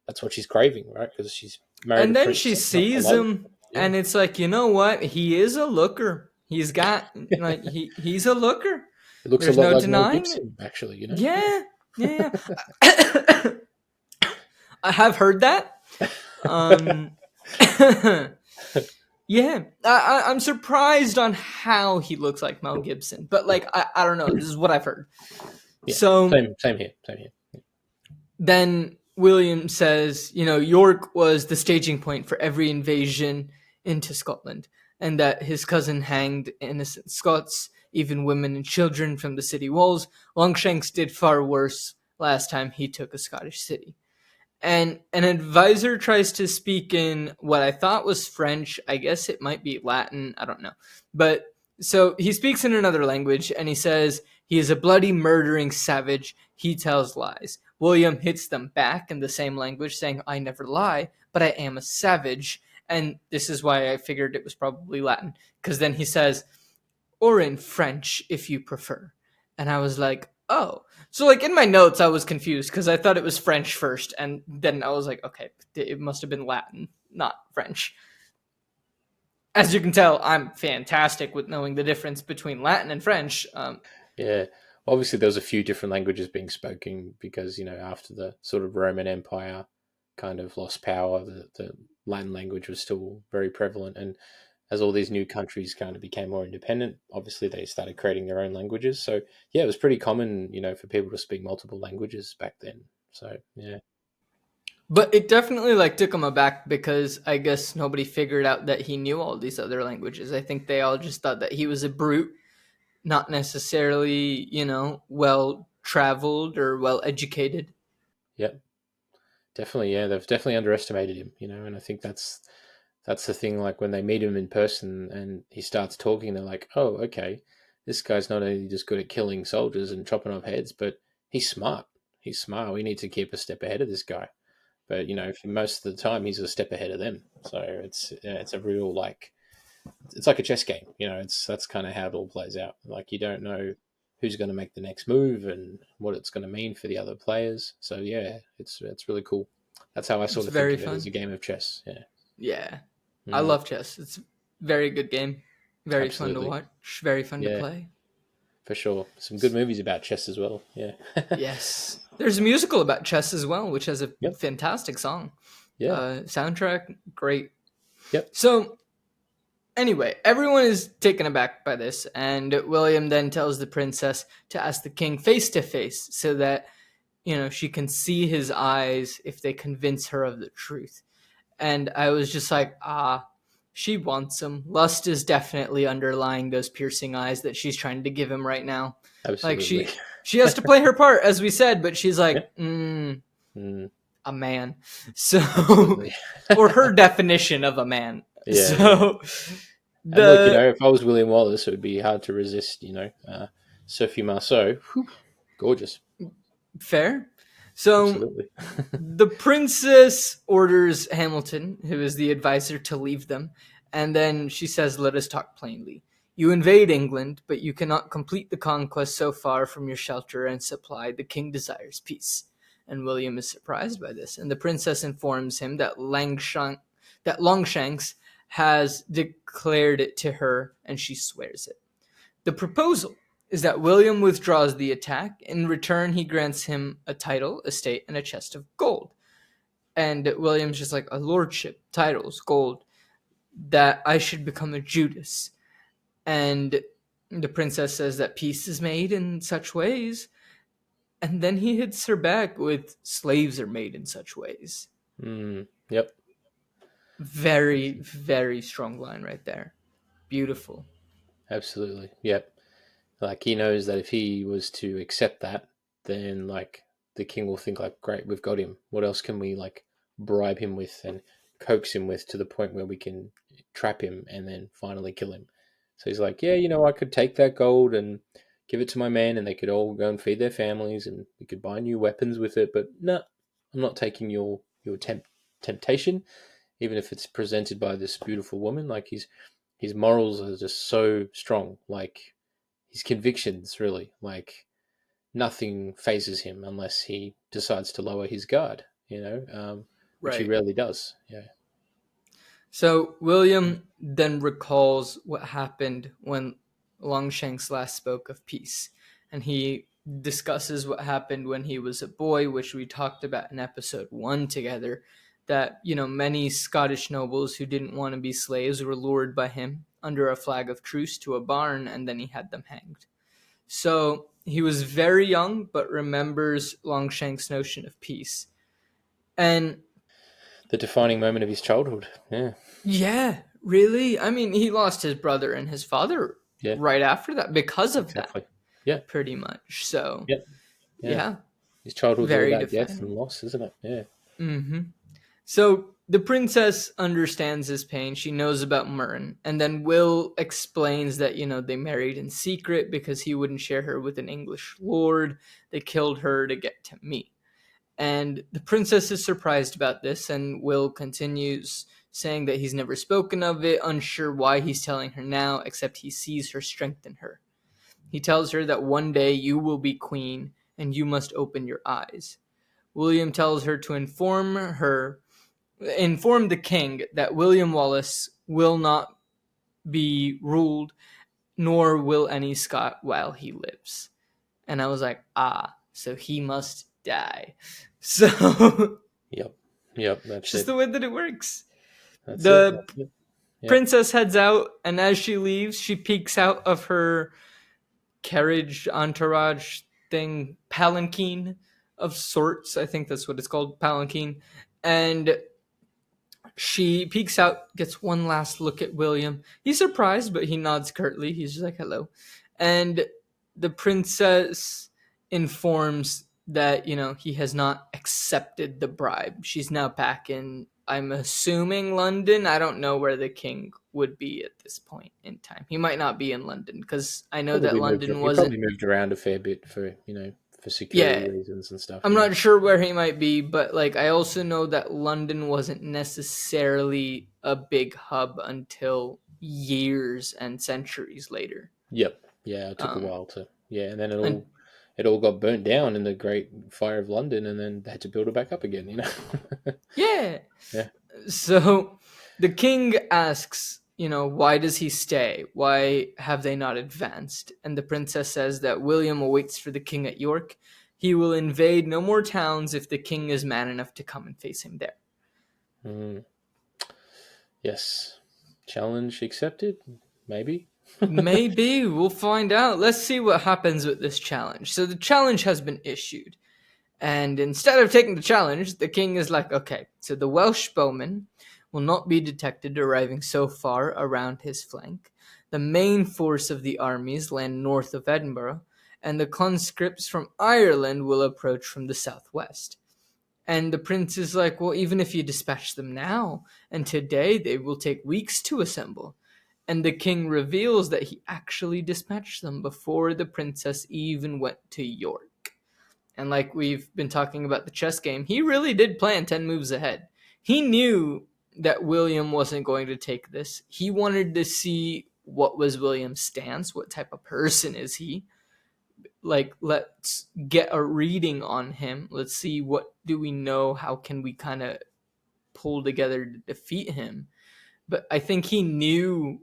that's what she's craving, right? Because she's married a And then prince, she not for sees love. him, Yeah. and it's like, you know what? He is a looker. He's got like he's a looker. It looks a There's lot no like Mel denying it. Gibson, actually. Yeah. Yeah, yeah. I have heard that. Um, yeah, I'm surprised on how he looks like Mel Gibson, but like I don't know. This is what I've heard. Yeah. So Same here. Same here. then William says, York was the staging point for every invasion into Scotland, and that his cousin hanged innocent Scots, even women and children, from the city walls. Longshanks did far worse last time he took a Scottish city. And an advisor tries to speak in what I thought was French. I guess it might be Latin. I don't know. But so he speaks in another language and he says he is a bloody, murdering savage. He tells lies. William hits them back in the same language, saying, I never lie, but I am a savage. And this is why I figured it was probably Latin. Because then he says, or in French if you prefer. And I was like, oh. So like in my notes I was confused because I thought it was French first, and then I was like, okay, it must have been Latin, not French. As you can tell, I'm fantastic with knowing the difference between Latin and French. Yeah. Obviously, there was a few different languages being spoken because, after the sort of Roman Empire kind of lost power, the Latin language was still very prevalent. And as all these new countries kind of became more independent, obviously they started creating their own languages. So, yeah, it was pretty common, for people to speak multiple languages back then. So, yeah. But it definitely like took him aback because I guess nobody figured out that he knew all these other languages. I think they all just thought that he was a brute, not necessarily, well traveled or well educated. Yep. Definitely, yeah. They've definitely underestimated him, and I think that's the thing. Like when they meet him in person and he starts talking, they're like, "Oh, okay, this guy's not only just good at killing soldiers and chopping off heads, but he's smart. He's smart. We need to keep a step ahead of this guy." But for most of the time, he's a step ahead of them. So it's a real it's like a chess game. That's kind of how it all plays out. Like you don't know who's going to make the next move and what it's going to mean for the other players. So yeah, it's really cool. That's how I It's sort of think very of it as fun. a game of chess. Yeah. Yeah. I Mm, love chess. It's a very good game. Very fun to absolutely. watch. Very fun to Yeah, play. for sure. Some good movies about chess as well. Yeah. Yes. There's a musical about chess as well, which has a Yep. fantastic song. Yeah. Soundtrack, great. Yep. So, anyway, everyone is taken aback by this, and William then tells the princess to ask the king face to face so that, she can see his eyes if they convince her of the truth. And I was just like, she wants him. Lust is definitely underlying those piercing eyes that she's trying to give him right now. Like Absolutely. she has to play her part, as we said, but she's Yeah. like, Mm, a man. So, absolutely. or her definition of a man. Yeah. Yeah. So, And look, the if I was William Wallace, it would be hard to resist. Sophie Marceau, whew, gorgeous. fair. So Absolutely. the princess orders Hamilton, who is the advisor, to leave them, and then she says, "Let us talk plainly. You invade England, but you cannot complete the conquest so far from your shelter and supply. The king desires peace." And William is surprised by this, and the princess informs him that Longshanks has declared it to her, and she swears it. The proposal is that William withdraws the attack. In return, he grants him a title, estate, and a chest of gold. And William's just like, a lordship, titles, gold, that I should become a Judas. And the princess says that peace is made in such ways. And then he hits her back with slaves are made in such ways. Yep. Very, very strong line right there. Beautiful. Absolutely. Yep. Like he knows that if he was to accept that, then like the king will think like, great, we've got him. What else can we like bribe him with and coax him with to the point where we can trap him and then finally kill him? So he's like, yeah, I could take that gold and give it to my men, and they could all go and feed their families, and we could buy new weapons with it. But no, I'm not taking your temptation, even if it's presented by this beautiful woman. Like his morals are just so strong. Like his convictions, really, like nothing phases him unless he decides to lower his guard. Which he Right. rarely does. Yeah. So William then recalls what happened when Longshanks last spoke of peace, and he discusses what happened when he was a boy, which we talked about in episode 1 together. That many Scottish nobles who didn't want to be slaves were lured by him under a flag of truce to a barn, and then he had them hanged. So he was very young, but remembers Longshanks' notion of peace. And The defining moment of his childhood. Yeah. yeah, really? I mean, he lost his brother and his father Yeah. right after that because of that, Exactly. Yeah. pretty much. So, Yeah. Yeah. yeah, His childhood's all very about death defining. and loss, isn't it? Yeah. hmm So the princess understands his pain. She knows about Murren. And then Will explains that, they married in secret because he wouldn't share her with an English lord. They killed her to get to me. And the princess is surprised about this, and Will continues saying that he's never spoken of it, unsure why he's telling her now, except he sees her strength in her. He tells her that one day you will be queen, and you must open your eyes. William tells her to inform the king that William Wallace will not be ruled, nor will any Scot while he lives. And I was like, so he must die. So Yep. Yep. it's That's just it. the way that it works. That's it. The That's it. Yep. princess heads out, and as she leaves, she peeks out of her carriage entourage thing, palanquin of sorts. I think that's what it's called, palanquin. And she peeks out, gets one last look at William. He's surprised, but he nods curtly. He's just like, hello. And the princess informs that, he has not accepted the bribe. She's now back in, I'm assuming, London. I don't know where the king would be at this point in time. He might not be in London because I know that Probably moved. London He wasn't. probably moved around a fair bit for security Yeah, reasons and stuff. I'm Yeah. not sure where he might be, but like I also know that London wasn't necessarily a big hub until years and centuries later. Yep. Yeah. It took a Um, while to. Yeah, and then it and all it all got burnt down in the Great Fire of London, and then they had to build it back up again. yeah, Yeah. so the king asks, why does he stay? Why have they not advanced? And the princess says that William awaits for the king at York. He will invade no more towns if the king is man enough to come and face him there. Mm. Yes. Challenge accepted. Maybe. Maybe we'll find out. Let's see what happens with this challenge. So the challenge has been issued. And instead of taking the challenge, the king is like, okay, so the Welsh bowmen will not be detected arriving so far around his flank. The main force of the armies land north of Edinburgh, and the conscripts from Ireland will approach from the southwest. And the prince is like, well, even if you dispatch them now, and today they will take weeks to assemble. And the king reveals that he actually dispatched them before the princess even went to York. And like we've been talking about the chess game, he really did plan 10 moves ahead. He knew that William wasn't going to take this. He wanted to see what was William's stance, what type of person is he. Like, let's get a reading on him. Let's see what do we know, how can we kind of pull together to defeat him. But I think he knew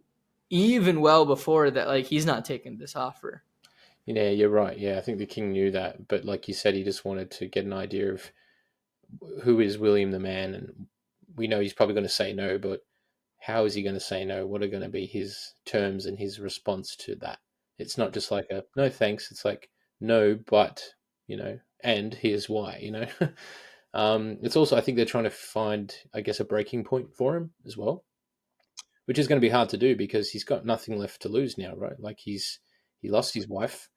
even well before that, like, he's not taking this offer. Yeah, you're right. Yeah, I think the king knew that, but like you said, he just wanted to get an idea of who is William the man, and we know he's probably going to say no, but how is he going to say no? What are going to be his terms and his response to that? It's not just like a no thanks. It's like no, but and here's why. It's also, I think they're trying to find, I guess, a breaking point for him as well, which is going to be hard to do because he's got nothing left to lose now, right? Like he lost his wife,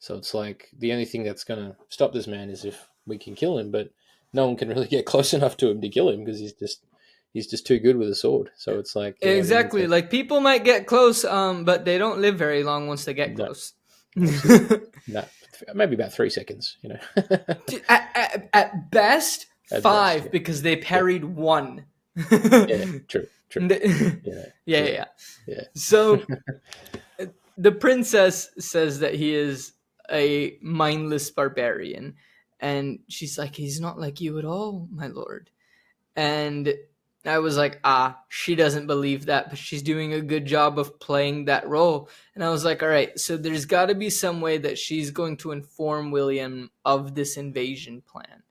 So it's like the only thing that's going to stop this man is if we can kill him, but no one can really get close enough to him to kill him because he's just too good with a sword. So it's like, yeah, we need Exactly. to. Like people might get close, but they don't live very long once they get No, close. absolutely. No, maybe about 3 seconds, you know. At best, At best, 5 because they parried 1. yeah, true, true. Yeah, Yeah, yeah, yeah. yeah. So the princess says that he is a mindless barbarian, and she's like, he's not like you at all, my lord. And I was like, she doesn't believe that, but she's doing a good job of playing that role. And I was like, all right, so there's got to be some way that she's going to inform William of this invasion plan.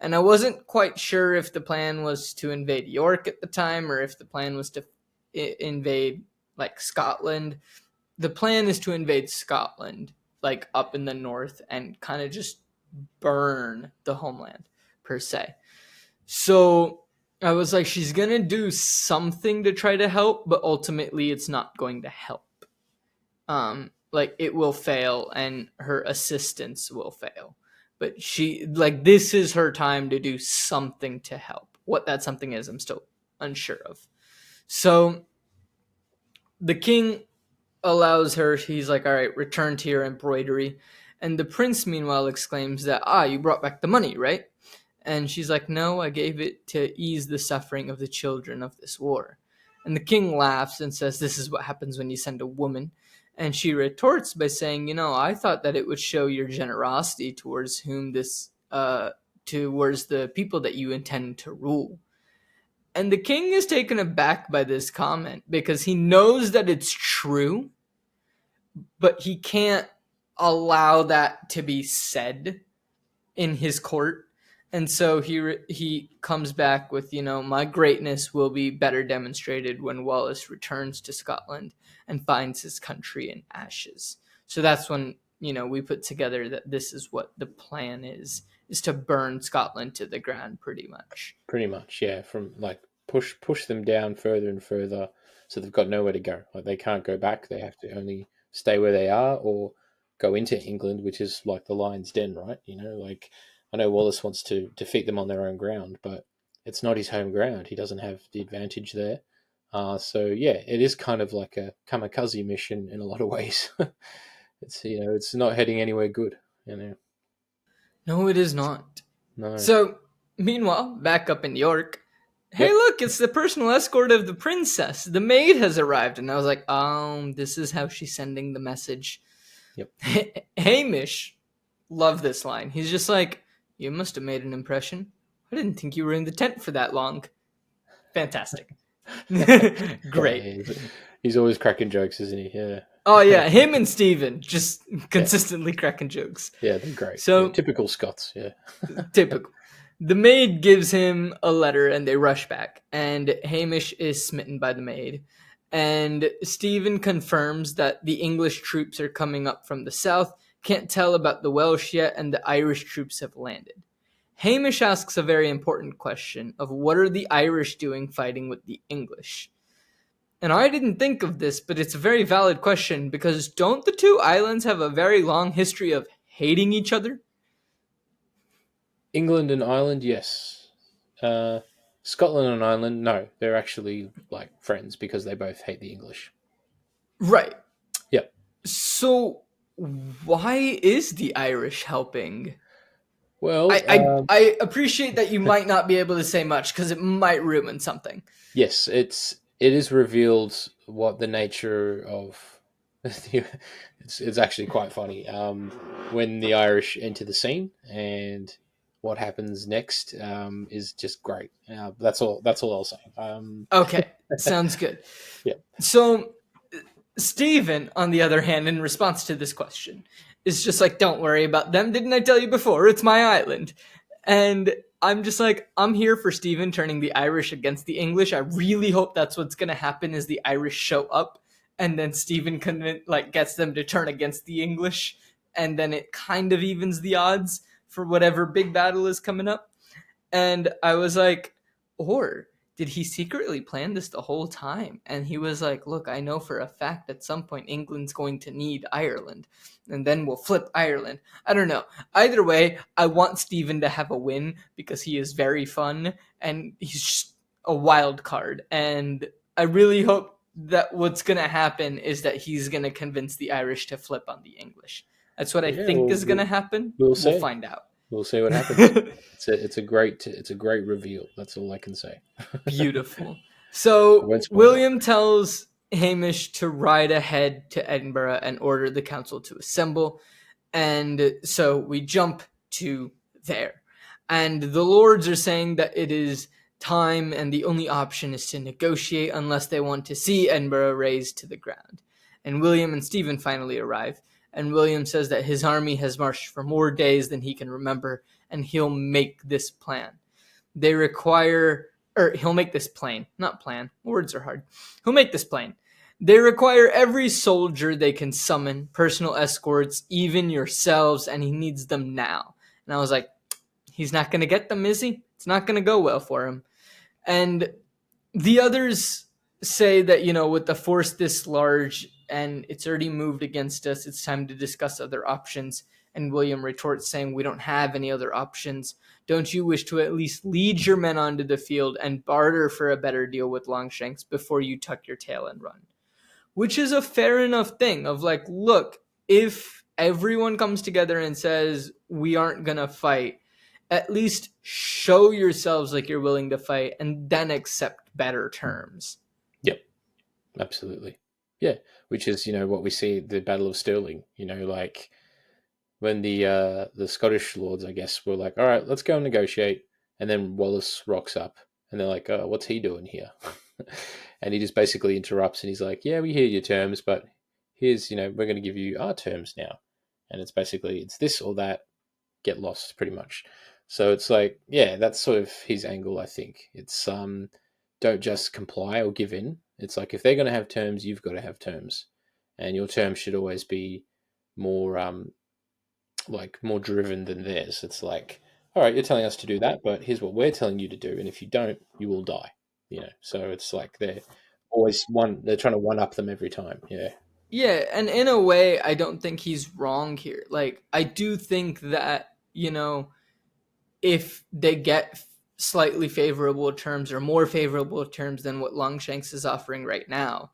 And I wasn't quite sure if the plan was to invade York at the time or if the plan was to invade like Scotland. The plan is to invade Scotland, like up in the north, and kind of just burn the homeland per se. So I was like, she's gonna do something to try to help, but ultimately it's not going to help. Like it will fail and her assistance will fail. But she like this is her time to do something to help. What that something is, I'm still unsure of. So the king allows her, he's like, all right, return to your embroidery. And the prince meanwhile exclaims that, you brought back the money, right? And she's like, no, I gave it to ease the suffering of the children of this war. And the king laughs and says, this is what happens when you send a woman. And she retorts by saying, I thought that it would show your generosity towards towards the people that you intend to rule. And the king is taken aback by this comment because he knows that it's true, but he can't allow that to be said in his court. And so he comes back with, my greatness will be better demonstrated when Wallace returns to Scotland and finds his country in ashes. So that's when, we put together that this is what the plan is to burn Scotland to the ground pretty much. Pretty much, yeah. From like push them down further and further, so they've got nowhere to go. Like they can't go back. They have to only stay where they are or go into England, which is like the lion's den, right? Like I know Wallace wants to defeat them on their own ground, but it's not his home ground. He doesn't have the advantage there. So yeah, it is kind of like a kamikaze mission in a lot of ways. It's not heading anywhere good. No, it is not. No. So, meanwhile, back up in York, hey, Yep. look, it's the personal escort of the princess. The maid has arrived. And I was like, this is how she's sending the message. Yep. Hamish, love this line. He's just like, you must have made an impression. I didn't think you were in the tent for that long. Fantastic. Great. Yeah, he's always cracking jokes, isn't he? Yeah. Oh, yeah, him and Steven just consistently cracking jokes. Yeah, they're great. So, yeah, typical Scots, yeah. Typical. The maid gives him a letter and they rush back. And Hamish is smitten by the maid. And Stephen confirms that the English troops are coming up from the south. Can't tell about the Welsh yet, and the Irish troops have landed. Hamish asks a very important question of what are the Irish doing fighting with the English? And I didn't think of this, but it's a very valid question because don't the two islands have a very long history of hating each other? England and Ireland, yes. Scotland and Ireland, no. They're actually like friends because they both hate the English. Right. Yep. So why is the Irish helping? Well, I appreciate that you might not be able to say much because it might ruin something. yes, it is revealed what the nature of. It's actually quite funny when the Irish enter the scene, and what happens next is just great. That's all I'll say. Okay, sounds good. Yeah. So Stephen, on the other hand, in response to this question, is just like, don't worry about them. Didn't I tell you before? It's my island. And I'm just like, I'm here for Stephen turning the Irish against the English. I really hope that's what's going to happen is the Irish show up and then Stephen gets them to turn against the English. And then it kind of evens the odds for whatever big battle is coming up. And I was like, or did he secretly plan this the whole time? And he was like, look, I know for a fact at some point England's going to need Ireland, and then we'll flip Ireland. I don't know. Either way, I want Stephen to have a win because he is very fun and he's just a wild card. And I really hope that what's going to happen is that he's going to convince the Irish to flip on the English. That's what I Yeah, think is going to happen. we'll We'll see. find out. We'll see what happens. It's a great reveal. That's all I can say. Beautiful. I So won't spoil it. William tells Hamish to ride ahead to Edinburgh and order the council to assemble. And so we jump to there. And the lords are saying that it is time and the only option is to negotiate unless they want to see Edinburgh razed to the ground. And William and Stephen finally arrive. And William says that his army has marched for more days than he can remember, and he'll make this plan. They require, or he'll make this plane, not plan. Words are hard. He'll make this plane. They require every soldier they can summon, personal escorts, even yourselves, and he needs them now. And I was like, he's not going to get them, is he? It's not going to go well for him. And the others say that, with the force this large and it's already moved against us, it's time to discuss other options. And William retorts saying, we don't have any other options. Don't you wish to at least lead your men onto the field and barter for a better deal with Longshanks before you tuck your tail and run? Which is a fair enough thing of like, look, if everyone comes together and says, we aren't going to fight, at least show yourselves like you're willing to fight and then accept better terms. Yep, absolutely. Yeah, which is, what we see at the Battle of Stirling, like when the Scottish lords, I guess, were like, all right, let's go and negotiate. And then Wallace rocks up and they're like, oh, what's he doing here? And he just basically interrupts and he's like, yeah, we hear your terms, but here's, we're going to give you our terms now. And it's basically, it's this or that, get lost pretty much. So it's like, yeah, that's sort of his angle, I think. It's don't just comply or give in. It's like if they're going to have terms, you've got to have terms. And your terms should always be more more driven than theirs. It's like, all right, you're telling us to do that, but here's what we're telling you to do. And if you don't, you will die. So it's like they're trying to one up them every time. Yeah. Yeah, and in a way, I don't think he's wrong here. Like, I do think that, if they get slightly favorable terms or more favorable terms than what Longshanks is offering right now,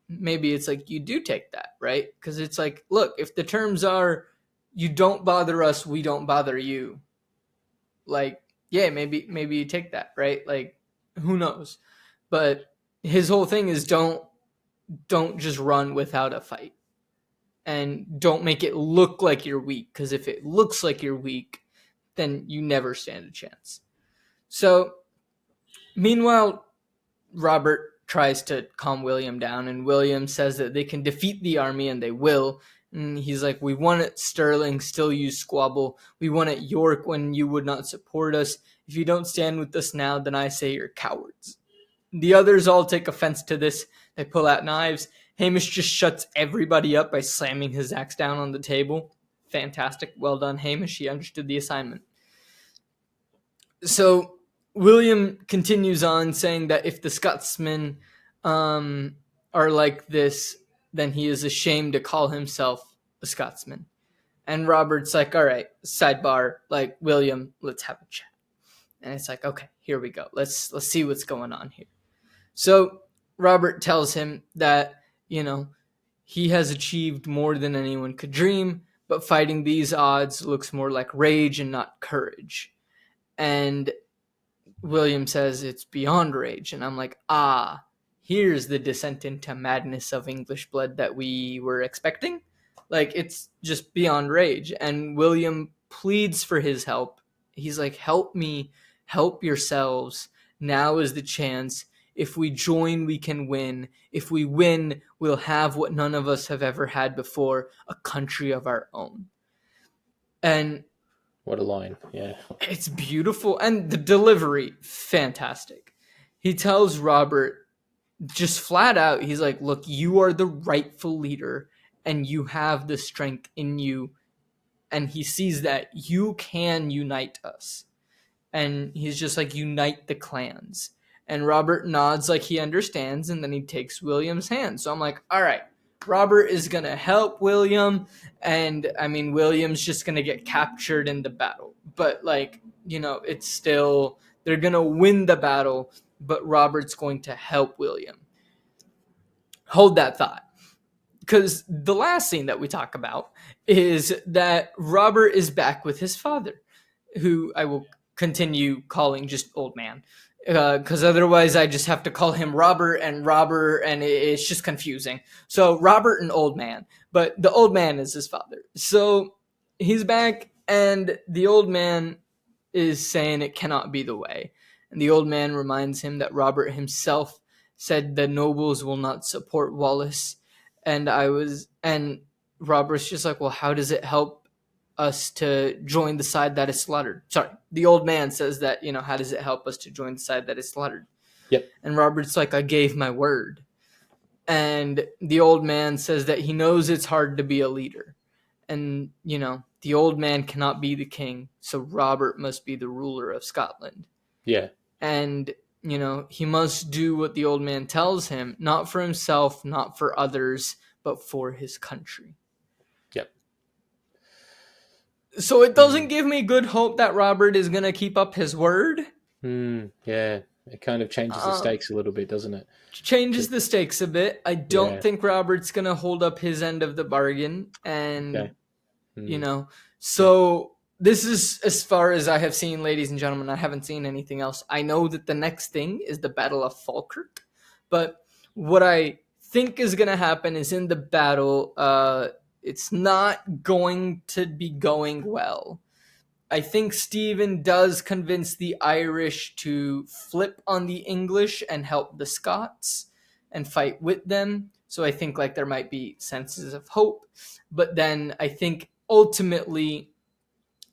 maybe it's like you do take that, right? Because it's like, look, if the terms are you don't bother us, we don't bother you, like, yeah, maybe you take that, right? Like, who knows? But his whole thing is don't just run without a fight. And don't make it look like you're weak, because if it looks like you're weak, then you never stand a chance. So, meanwhile, Robert tries to calm William down, and William says that they can defeat the army, and they will. And he's like, we won at Stirling, still use squabble. We won at York when you would not support us. If you don't stand with us now, then I say you're cowards. The others all take offense to this. They pull out knives. Hamish just shuts everybody up by slamming his axe down on the table. Fantastic. Well done, Hamish. He understood the assignment. So William continues on saying that if the Scotsmen are like this, then he is ashamed to call himself a Scotsman. And Robert's like, all right, sidebar, like, William, let's have a chat. And it's like, okay, here we go. Let's see what's going on here. So Robert tells him that, he has achieved more than anyone could dream, but fighting these odds looks more like rage and not courage. And William says it's beyond rage. And I'm like, here's the descent into madness of English blood that we were expecting. Like, it's just beyond rage. And William pleads for his help. He's like, help me, help yourselves. Now is the chance. If we join, we can win. If we win, we'll have what none of us have ever had before, a country of our own. And what a line. Yeah. It's beautiful. And the delivery, fantastic. He tells Robert just flat out, he's like, look, you are the rightful leader and you have the strength in you. And he sees that you can unite us. And he's just like, unite the clans. And Robert nods like he understands, and then he takes William's hand. So I'm like, all right, Robert is going to help William. And I mean, William's just going to get captured in the battle. But like, it's still, they're going to win the battle, but Robert's going to help William. Hold that thought. Because the last scene that we talk about is that Robert is back with his father, who I will continue calling just old man. Because otherwise I just have to call him Robert, and it's just confusing. So Robert and old man, but the old man is his father. So he's back, and the old man is saying it cannot be the way. And the old man reminds him that Robert himself said the nobles will not support Wallace. And Robert's just like, well, how does it help us to join the side that is slaughtered? Sorry, the old man says that, how does it help us to join the side that is slaughtered? Yep. And Robert's like, I gave my word. And the old man says that he knows it's hard to be a leader. And, the old man cannot be the king, so Robert must be the ruler of Scotland. Yeah. And, he must do what the old man tells him, not for himself, not for others, but for his country. Yep. So it doesn't give me good hope that Robert is going to keep up his word. Yeah. It kind of changes the stakes a little bit, doesn't it? Changes the stakes a bit. I don't think Robert's going to hold up his end of the bargain. And, so this is as far as I have seen, ladies and gentlemen. I haven't seen anything else. I know that the next thing is the Battle of Falkirk. But what I think is going to happen is in the battle, it's not going to be going well. I think Stephen does convince the Irish to flip on the English and help the Scots and fight with them. So I think there might be senses of hope. But then I think ultimately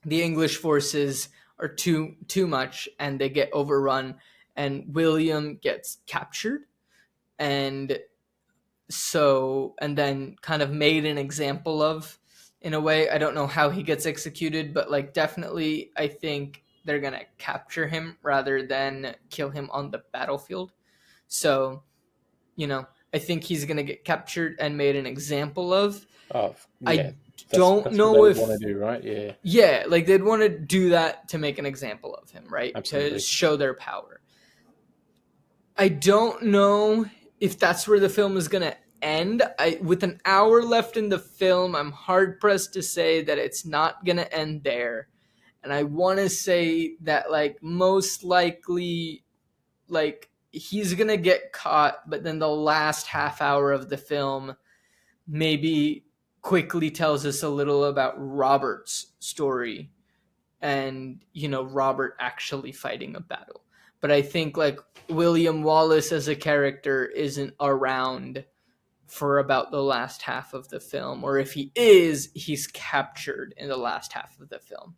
the English forces are too much, and they get overrun, and William gets captured. And then kind of made an example of, in a way. I don't know how he gets executed, but definitely I think they're going to capture him rather than kill him on the battlefield. So, I think he's going to get captured and made an example of. Oh, yeah. I don't know what if they want to do, right? Yeah. Yeah, they'd want to do that to make an example of him, right? Absolutely. To show their power. I don't know if that's where the film is going to end. With an hour left in the film, I'm hard pressed to say that it's not going to end there. And I want to say that most likely he's going to get caught, but then the last half hour of the film maybe quickly tells us a little about Robert's story and, Robert actually fighting a battle. But I think William Wallace as a character isn't around for about the last half of the film, or if he is, he's captured in the last half of the film,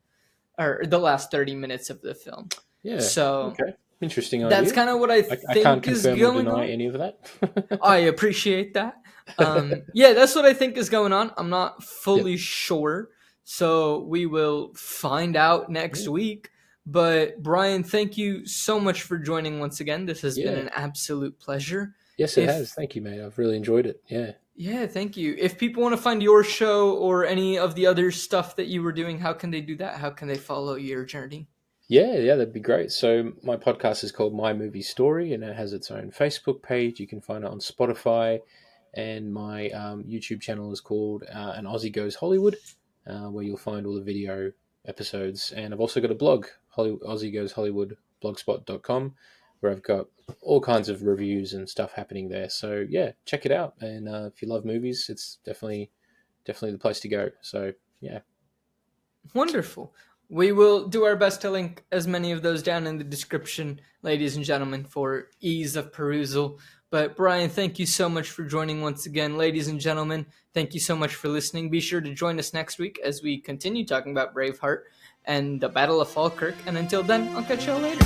or the last 30 minutes of the film. Yeah. So okay. Interesting idea. That's kind of what I think I can't is confirm going or deny on. any of that. I appreciate that. Yeah, that's what I think is going on. I'm not fully sure, so we will find out next week. But Brian, thank you so much for joining once again. This has been an absolute pleasure. Yes, it has. Thank you, mate. I've really enjoyed it. Yeah. Yeah, thank you. If people want to find your show or any of the other stuff that you were doing, how can they do that? How can they follow your journey? Yeah, that'd be great. So my podcast is called My Movie Story, and it has its own Facebook page. You can find it on Spotify, and my YouTube channel is called An Aussie Goes Hollywood, where you'll find all the video episodes. And I've also got a blog, Aussie Goes Hollywood blogspot.com, where I've got all kinds of reviews and stuff happening there. So yeah, check it out. And if you love movies, it's definitely the place to go. So yeah. Wonderful. We will do our best to link as many of those down in the description, ladies and gentlemen, for ease of perusal. But Brian, thank you so much for joining once again. Ladies and gentlemen, thank you so much for listening. Be sure to join us next week as we continue talking about Braveheart and the Battle of Falkirk. And until then, I'll catch y'all later.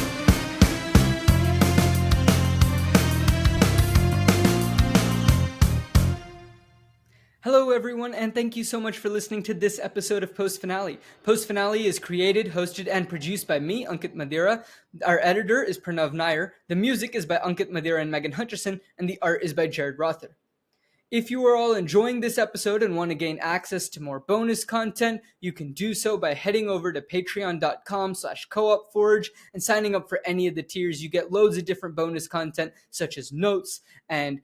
Hello, everyone, and thank you so much for listening to this episode of Post Finale. Post Finale is created, hosted, and produced by me, Ankit Madhira. Our editor is Pranav Nair. The music is by Ankit Madhira and Megan Hutcherson, and the art is by Jarid Rother. If you are all enjoying this episode and want to gain access to more bonus content, you can do so by heading over to patreon.com/coopforge and signing up for any of the tiers. You get loads of different bonus content, such as notes and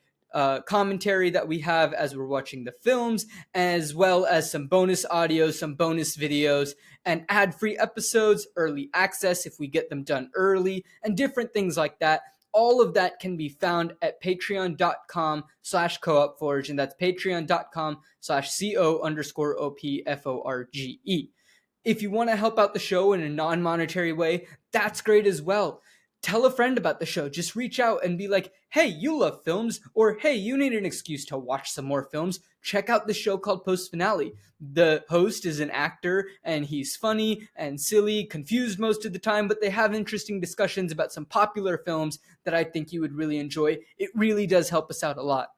commentary that we have as we're watching the films, as well as some bonus audio, some bonus videos, and ad-free episodes, early access if we get them done early, and different things like that. All of that can be found at patreon.com/coopforge, and that's patreon.com/co_opforge. If you want to help out the show in a non-monetary way, that's great as well. Tell a friend about the show. Just reach out and be like, hey, you love films, or hey, you need an excuse to watch some more films. Check out the show called Post Finale. The host is an actor, and he's funny and silly, confused most of the time, but they have interesting discussions about some popular films that I think you would really enjoy. It really does help us out a lot.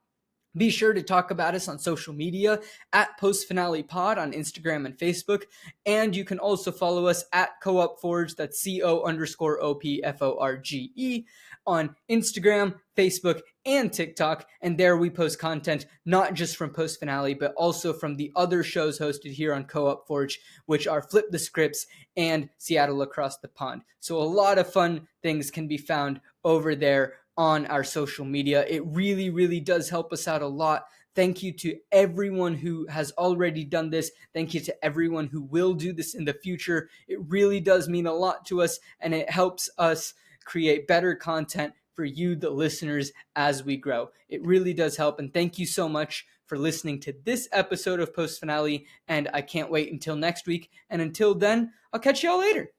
Be sure to talk about us on social media at Post Finale Pod on Instagram and Facebook. And you can also follow us at Co-op that's CO_OPFORGE on Instagram, Facebook, and TikTok. And there we post content not just from Post Finale, but also from the other shows hosted here on Co-op Forge, which are Flip the Scripts and Seattle Across the Pond. So a lot of fun things can be found over there on our social media. It really, really does help us out a lot. Thank you to everyone who has already done this. Thank you to everyone who will do this in the future. It really does mean a lot to us, and it helps us create better content for you, the listeners, as we grow. It really does help, and thank you so much for listening to this episode of Post Finale, and I can't wait until next week. And until then, I'll catch y'all later.